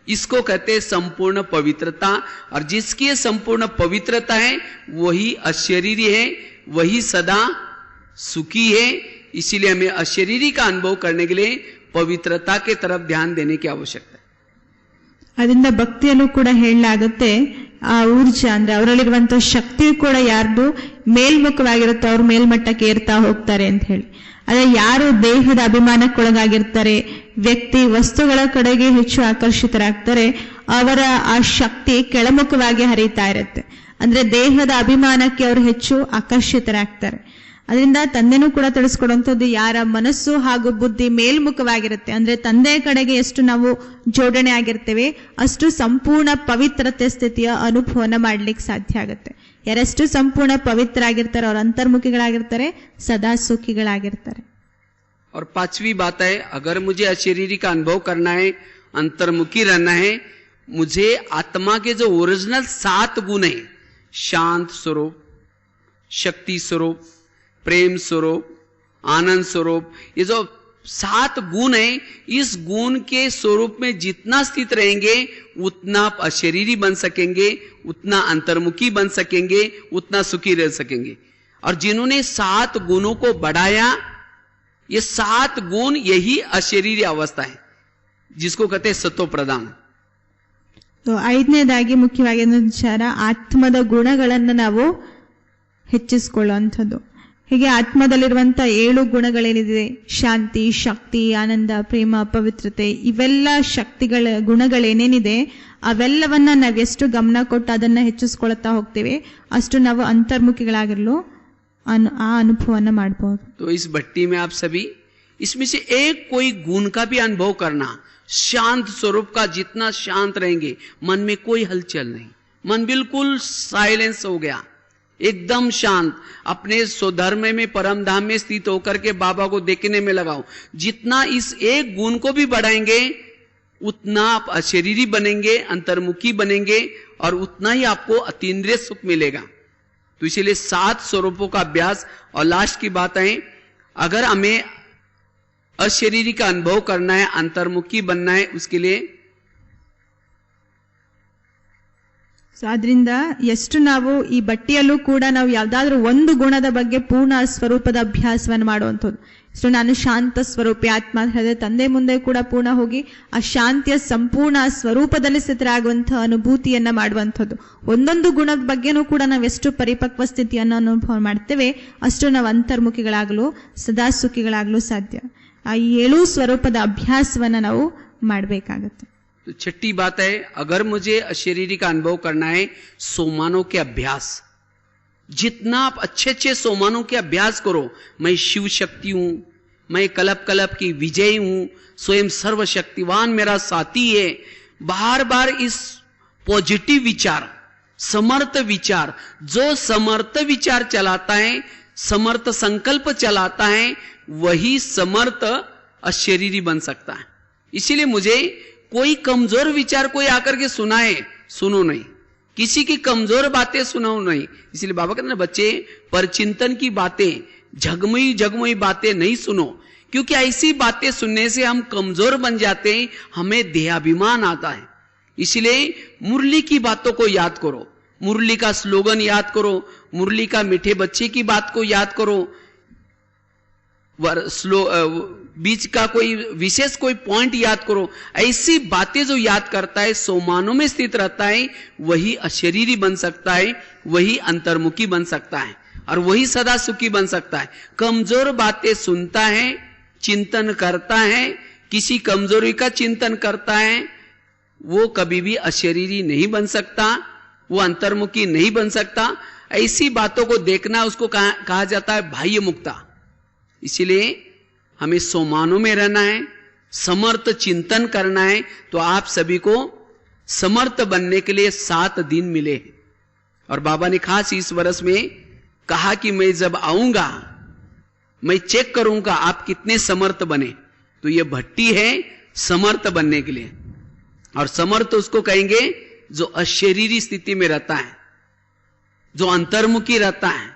इसको कहते हैं संपूर्ण पवित्रता. और जिसकी ये संपूर्ण पवित्रता है वही अशरीरी है, वही सदा सुखी है. इसीलिए हमें अशरीरी का अनुभव करने के लिए पवित्रता के तरफ ध्यान देने की आवश्यकता है. ಅದರಿಂದ ಭಕ್ತಿಯಲ್ಲೂ ಕೂಡ ಹೇಳಲಾಗುತ್ತೆ ಆ ಊರ್ಜಾ ಅಂದ್ರೆ ಅವರಲ್ಲಿರುವಂತಹ ಶಕ್ತಿಯು ಕೂಡ ಯಾರ್ದು ಮೇಲ್ಮುಖವಾಗಿರುತ್ತೋ ಅವ್ರ ಮೇಲ್ಮಟ್ಟಕ್ಕೆ ಏರ್ತಾ ಹೋಗ್ತಾರೆ ಅಂತ ಹೇಳಿ. ಅದೇ ಯಾರು ದೇಹದ ಅಭಿಮಾನಕ್ಕೊಳಗಾಗಿರ್ತಾರೆ, ವ್ಯಕ್ತಿ ವಸ್ತುಗಳ ಕಡೆಗೆ ಹೆಚ್ಚು ಆಕರ್ಷಿತರಾಗ್ತಾರೆ, ಅವರ ಆ ಶಕ್ತಿ ಕೆಳಮುಖವಾಗಿ ಹರಿತಾ ಇರುತ್ತೆ. ಅಂದ್ರೆ ದೇಹದ ಅಭಿಮಾನಕ್ಕೆ ಅವರು ಹೆಚ್ಚು ಆಕರ್ಷಿತರಾಗ್ತಾರೆ. ಅದರಿಂದ ತಂದೆನೂ ಕೂಡ ತಿಳಿಸ್ಕೊಡುವಂಥದ್ದು ಯಾರ ಮನಸ್ಸು ಹಾಗೂ ಬುದ್ಧಿ ಮೇಲ್ಮುಖವಾಗಿರುತ್ತೆ, ಅಂದ್ರೆ ತಂದೆಯ ಕಡೆಗೆ ಎಷ್ಟು ನಾವು ಜೋಡಣೆ ಆಗಿರ್ತೇವೆ ಅಷ್ಟು ಸಂಪೂರ್ಣ ಪವಿತ್ರತೆ ಸ್ಥಿತಿಯ ಅನುಭವನ ಮಾಡ್ಲಿಕ್ಕೆ ಸಾಧ್ಯ ಆಗುತ್ತೆ. ಯಾರೆಷ್ಟು ಸಂಪೂರ್ಣ ಪವಿತ್ರ ಆಗಿರ್ತಾರೆ ಅವ್ರ ಅಂತರ್ಮುಖಿಗಳಾಗಿರ್ತಾರೆ, ಸದಾ ಸುಖಿಗಳಾಗಿರ್ತಾರೆ. और पांचवी बात है, अगर मुझे अशरीरी का अनुभव करना है, अंतर्मुखी रहना है, मुझे आत्मा के जो ओरिजिनल 7 गुण है, शांत स्वरूप, शक्ति स्वरूप, प्रेम स्वरूप, आनंद स्वरूप, ये जो 7 गुण है, इस गुण के स्वरूप में जितना स्थित रहेंगे उतना अशरीरी बन सकेंगे, उतना अंतर्मुखी बन सकेंगे, उतना सुखी रह सकेंगे. और जिन्होंने 7 गुणों को बढ़ाया, ये 7 गुण यही अशरीरी अवस्था है जिसको कहते हैं सत्व प्रधान. ಐದನೇದಾಗಿ ಮುಖ್ಯವಾಗಿ ವಿಚಾರ ಆತ್ಮದ ಗುಣಗಳನ್ನು ನಾವು ಹೆಚ್ಚಿಸಿಕೊಳ್ಳುವಂಥದ್ದು. ಹೀಗೆ ಆತ್ಮದಲ್ಲಿರುವಂತಹ 7 ಗುಣಗಳೇನಿದೆ, ಶಾಂತಿ, ಶಕ್ತಿ, ಆನಂದ, ಪ್ರೇಮ, ಪವಿತ್ರತೆ, ಇವೆಲ್ಲ ಶಕ್ತಿಗಳ ಗುಣಗಳೇನೇನಿದೆ ಅವೆಲ್ಲವನ್ನ ನಾವೆಷ್ಟು ಗಮನ ಕೊಟ್ಟು ಅದನ್ನ ಹೆಚ್ಚಿಸ್ಕೊಳ್ತಾ ಹೋಗ್ತೇವೆ ಅಷ್ಟು ನಾವು ಅಂತರ್ಮುಖಿಗಳಾಗಿರಲು ಆ ಅನುಭವನ ಮಾಡಬಹುದು. तो इस भट्टी में आप सभी इसमें से एक कोई गुण का भी अनुभव करना. शांत स्वरूप का, जितना शांत रहेंगे मन में कोई हलचल नहीं, मन बिल्कुल साइलेंस हो गया, एकदम शांत, अपने स्वधर्म में परम धाम में स्थित होकर के बाबा को देखने में लगाओ। जितना इस एक गुण को भी बढ़ाएंगे उतना आप अशरीरी बनेंगे, अंतर्मुखी बनेंगे और उतना ही आपको अतीन्द्रिय सुख मिलेगा। तो इसीलिए 7 स्वरूपों का अभ्यास। और लास्ट की बात है, अगर हमें अशरीरी का अनुभव करना है, अंतर्मुखी बनना है, उसके लिए ಆದ್ರಿಂದ ಎಷ್ಟು ನಾವು ಈ ಬಟ್ಟಿಯಲ್ಲೂ ಕೂಡ ನಾವು ಯಾವ್ದಾದ್ರೂ ಒಂದು ಗುಣದ ಬಗ್ಗೆ ಪೂರ್ಣ ಸ್ವರೂಪದ ಅಭ್ಯಾಸವನ್ನು ಮಾಡುವಂಥದ್ದು. ಇಷ್ಟು ನಾನು ಶಾಂತ ಸ್ವರೂಪಿ ಆತ್ಮ ಅಂತ ಹೇಳಿದ್ರೆ ತಂದೆ ಮುಂದೆ ಕೂಡ ಪೂರ್ಣ ಹೋಗಿ ಆ ಶಾಂತಿಯ ಸಂಪೂರ್ಣ ಸ್ವರೂಪದಲ್ಲಿ ಸ್ಥಿತರಾಗುವಂತಹ ಅನುಭೂತಿಯನ್ನ ಮಾಡುವಂಥದ್ದು. ಒಂದೊಂದು ಗುಣದ ಬಗ್ಗೆನೂ ಕೂಡ ನಾವು ಎಷ್ಟು ಪರಿಪಕ್ವ ಸ್ಥಿತಿಯನ್ನು ಅನುಭವ ಮಾಡ್ತೇವೆ ಅಷ್ಟು ನಾವು ಅಂತರ್ಮುಖಿಗಳಾಗಲು ಸದಾ ಸುಖಿಗಳಾಗಲು ಸಾಧ್ಯ. ಆ 7 ಸ್ವರೂಪದ ಅಭ್ಯಾಸವನ್ನ ನಾವು ಮಾಡಬೇಕಾಗತ್ತೆ. तो छठी बात है, अगर मुझे अशरीरी का अनुभव करना है, सोमानों के अभ्यास। जितना आप अच्छे अच्छे सोमानों के अभ्यास करो, मैं शिव शक्ति हूं, मैं कलप कलप की विजय हूं, स्वयं सर्वशक्तिवान मेरा साथी है, बार बार इस पॉजिटिव विचार, समर्थ विचार, जो समर्थ विचार चलाता है, समर्थ संकल्प चलाता है, वही समर्थ अशरीरी बन सकता है। इसीलिए मुझे कोई कमजोर विचार कोई आकर के सुनाए, सुनो नहीं, किसी की कमजोर बातें सुनाओ नहीं। इसलिए बाबा कहते हैं बच्चे, परचिंतन की बातें, झगमई झगमई बातें नहीं सुनो, क्योंकि ऐसी बातें सुनने से हम कमजोर बन जाते हैं, हमें देहाभिमान आता है। इसलिए मुरली की बातों को याद करो, मुरली का स्लोगन याद करो, मुरली का मीठे बच्चे की बात को याद करो, बीच का कोई विशेष कोई पॉइंट याद करो। ऐसी बातें जो याद करता है, सोमानों में स्थित रहता है, वही अशरीरी बन सकता है, वही अंतर्मुखी बन सकता है और वही सदा सुखी बन सकता है। कमजोर बातें सुनता है, चिंतन करता है, किसी कमजोरी का चिंतन करता है, वो कभी भी अशरीरी नहीं बन सकता, वो अंतर्मुखी नहीं बन सकता। ऐसी बातों को देखना उसको कहा जाता है बाह्य मुक्ता। इसीलिए हमें सोमानों में रहना है, समर्थ चिंतन करना है। तो आप सभी को समर्थ बनने के लिए 7 दिन मिले और बाबा ने खास इस वर्ष में कहा कि मैं जब आऊंगा मैं चेक करूंगा आप कितने समर्थ बने। तो ये भट्टी है समर्थ बनने के लिए, और समर्थ उसको कहेंगे जो अशरीरी स्थिति में रहता है, जो अंतर्मुखी रहता है,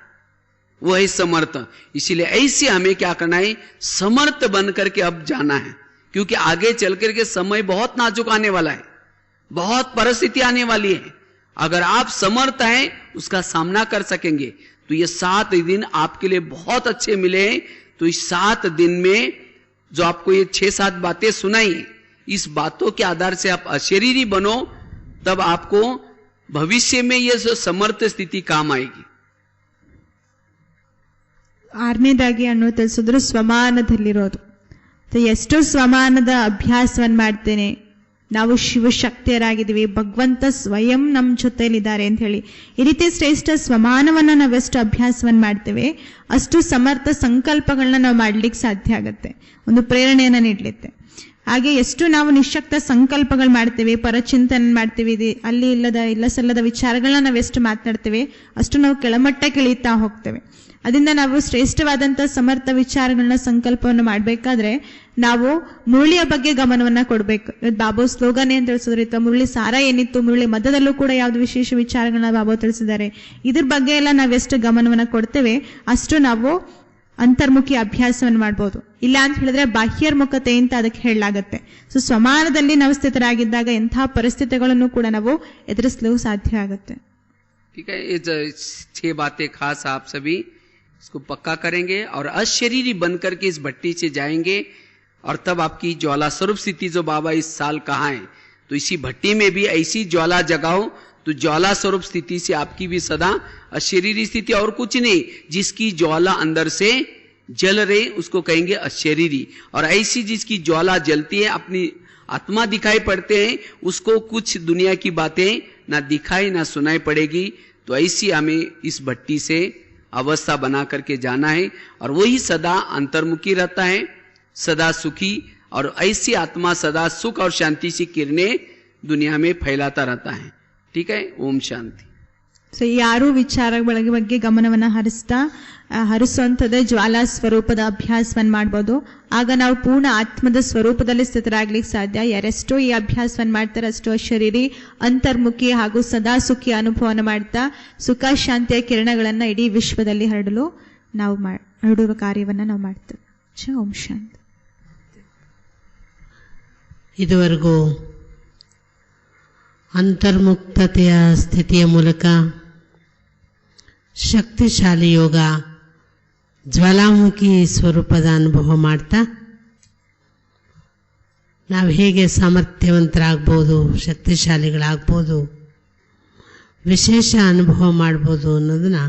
वो है समर्थ। इसीलिए ऐसे हमें क्या करना है, समर्थ बन करके अब जाना है, क्योंकि आगे चल करके समय बहुत नाजुक आने वाला है, बहुत परिस्थिति आने वाली है। अगर आप समर्थ हैं उसका सामना कर सकेंगे। तो ये 7 दिन आपके लिए बहुत अच्छे मिले। तो इस 7 दिन में जो आपको ये 6-7 बातें सुनाई, इस बातों के आधार से आप अशरीरी बनो, तब आपको भविष्य में ये समर्थ स्थिति काम आएगी। 6ನೇದಾಗಿ ಅನ್ನೋ ತಿಳಿಸಿದ್ರು ಸ್ವಮಾನದಲ್ಲಿರೋದು. ಎಷ್ಟು ಸ್ವಮಾನದ ಅಭ್ಯಾಸವನ್ನು ಮಾಡ್ತೇನೆ, ನಾವು ಶಿವಶಕ್ತಿಯರಾಗಿದ್ದೀವಿ, ಭಗವಂತ ಸ್ವಯಂ ನಮ್ಮ ಜೊತೆಲಿದ್ದಾರೆ ಅಂತ ಹೇಳಿ ಈ ರೀತಿ ಶ್ರೇಷ್ಠ ಸ್ವಮಾನವನ್ನ ನಾವೆಷ್ಟು ಅಭ್ಯಾಸವನ್ನು ಮಾಡ್ತೇವೆ ಅಷ್ಟು ಸಮರ್ಥ ಸಂಕಲ್ಪಗಳನ್ನ ನಾವು ಮಾಡ್ಲಿಕ್ಕೆ ಸಾಧ್ಯ ಆಗುತ್ತೆ, ಒಂದು ಪ್ರೇರಣೆಯನ್ನ ನೀಡಲಿಕ್ಕೆ. ಹಾಗೆ ಎಷ್ಟು ನಾವು ನಿಶ್ಶಕ್ತ ಸಂಕಲ್ಪಗಳು ಮಾಡ್ತೇವೆ, ಪರಚಿಂತನೆ ಮಾಡ್ತೇವೆ, ಅಲ್ಲಿ ಇಲ್ಲ ಸಲ್ಲದ ವಿಚಾರಗಳನ್ನ ನಾವೆಷ್ಟು ಮಾತನಾಡ್ತೇವೆ ಅಷ್ಟು ನಾವು ಕೆಳಮಟ್ಟಕ್ಕೆ ಇಳಿತಾ ಹೋಗ್ತೇವೆ. ಅದರಿಂದ ನಾವು ಶ್ರೇಷ್ಠವಾದಂಥ ಸಮರ್ಥ ವಿಚಾರಗಳನ್ನ ಸಂಕಲ್ಪವನ್ನು ಮಾಡಬೇಕಾದ್ರೆ ನಾವು ಮುರಳಿಯ ಬಗ್ಗೆ ಗಮನವನ್ನ ಕೊಡಬೇಕು. ಬಾಬು ಸ್ಲೋಗನ್ ಏನ್ ತಿಳಿಸಿದ್ರು, ಮುರಳಿ ಸಾರ ಏನಿತ್ತು, ಮುರಳಿ ಮಧ್ಯದಲ್ಲೂ ಕೂಡ ಯಾವ್ದು ವಿಶೇಷ ವಿಚಾರಗಳನ್ನ ಬಾಬು ತಿಳಿಸಿದ್ದಾರೆ, ಇದ್ರ ಬಗ್ಗೆ ಎಲ್ಲ ನಾವೆಷ್ಟು ಗಮನವನ್ನ ಕೊಡ್ತೇವೆ ಅಷ್ಟು ನಾವು ಅಂತರ್ಮುಖಿ ಅಭ್ಯಾಸವನ್ನು ಮಾಡ್ಬೋದು. ಇಲ್ಲ ಅಂತ ಹೇಳಿದ್ರೆ ಬಾಹ್ಯರ್ಮುಖತೆ ಅಂತ ಅದಕ್ಕೆ ಹೇಳಲಾಗತ್ತೆ. ಸೊ ಸ್ವಮಾನದಲ್ಲಿ ನಾವು ಸ್ಥಿತರಾಗಿದ್ದಾಗ ಎಂಥ ಪರಿಸ್ಥಿತಿಗಳನ್ನು ಕೂಡ ನಾವು ಎದುರಿಸಲು ಸಾಧ್ಯ ಆಗುತ್ತೆ. ठीक है, ये 6 बातें खास आप सभी इसको पक्का करेंगे और अशरीरी बनकर के इस भट्टी से जाएंगे, और तब आपकी ज्वाला स्वरूप स्थिति जो बाबा इस साल कहा है, तो इसी भट्टी में भी ऐसी ज्वाला जगाओ, तो ज्वाला स्वरूप स्थिति से आपकी भी सदा अशरीरी स्थिति, और कुछ नहीं, जिसकी ज्वाला अंदर से जल रही उसको कहेंगे अशरीरी। और ऐसी जिसकी ज्वाला जलती है, अपनी आत्मा दिखाई पड़ते हैं, उसको कुछ दुनिया की बातें ना दिखाई ना सुनाई पड़ेगी। तो ऐसी हमें इस भट्टी से अवस्था बना करके जाना है, और वही सदा अंतर्मुखी रहता है, सदा सुखी, और ऐसी आत्मा सदा सुख और शांति की किरणें दुनिया में फैलाता रहता है। ठीक है, ओम शांति। ಸೊ ಈ 6 ವಿಚಾರಗಳ ಬಗ್ಗೆ ಗಮನವನ್ನು ಹರಿಸುವಂಥದ್ದೇ ಜ್ವಾಲಾ ಸ್ವರೂಪದ ಅಭ್ಯಾಸವನ್ನು ಮಾಡ್ಬೋದು. ಆಗ ನಾವು ಪೂರ್ಣ ಆತ್ಮದ ಸ್ವರೂಪದಲ್ಲಿ ಸ್ಥಿತರಾಗ್ಲಿಕ್ಕೆ ಸಾಧ್ಯ. ಯಾರೆಷ್ಟೋ ಈ ಅಭ್ಯಾಸವನ್ನು ಮಾಡ್ತಾರೆ ಅಷ್ಟೋ ಶರೀರಿ, ಅಂತರ್ಮುಖಿ ಹಾಗೂ ಸದಾ ಸುಖಿ ಅನುಭವನ ಮಾಡ್ತಾ ಸುಖ ಶಾಂತಿಯ ಕಿರಣಗಳನ್ನು ಇಡೀ ವಿಶ್ವದಲ್ಲಿ ಹರಡುವ ಕಾರ್ಯವನ್ನು ನಾವು ಮಾಡ್ತೇವೆ. ಓಂ ಶಾಂತಿ. ಇದುವರೆಗೂ ಅಂತರ್ಮುಕ್ತತೆಯ ಸ್ಥಿತಿಯ ಮೂಲಕ ಶಕ್ತಿಶಾಲಿ ಯೋಗ ಜ್ವಾಲಾಮುಖಿ ಸ್ವರೂಪದ ಅನುಭವ ಮಾಡ್ತಾ ನಾವು ಹೇಗೆ ಸಾಮರ್ಥ್ಯವಂತರಾಗ್ಬೋದು, ಶಕ್ತಿಶಾಲಿಗಳಾಗ್ಬೋದು, ವಿಶೇಷ ಅನುಭವ ಮಾಡ್ಬೋದು ಅನ್ನೋದನ್ನ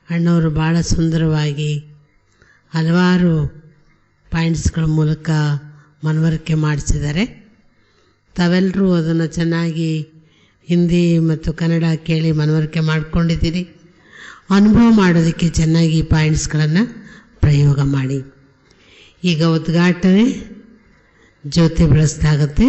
ಅಣ್ಣವರು ಭಾಳ ಸುಂದರವಾಗಿ ಹಲವಾರು ಪಾಯಿಂಟ್ಸ್ಗಳ ಮೂಲಕ ಮನವರಿಕೆ ಮಾಡಿಸಿದ್ದಾರೆ. ತಾವೆಲ್ಲರೂ ಅದನ್ನು ಚೆನ್ನಾಗಿ ಹಿಂದಿ ಮತ್ತು ಕನ್ನಡ ಕೇಳಿ ಮನವರಿಕೆ ಮಾಡ್ಕೊಂಡಿದ್ದೀರಿ. ಅನುಭವ ಮಾಡೋದಕ್ಕೆ ಚೆನ್ನಾಗಿ ಪಾಯಿಂಟ್ಸ್ಗಳನ್ನು ಪ್ರಯೋಗ ಮಾಡಿ. ಈಗ ಉದ್ಘಾಟನೆ ಜ್ಯೋತಿ ಬೆಳೆಸ್ದಾಗತ್ತೆ.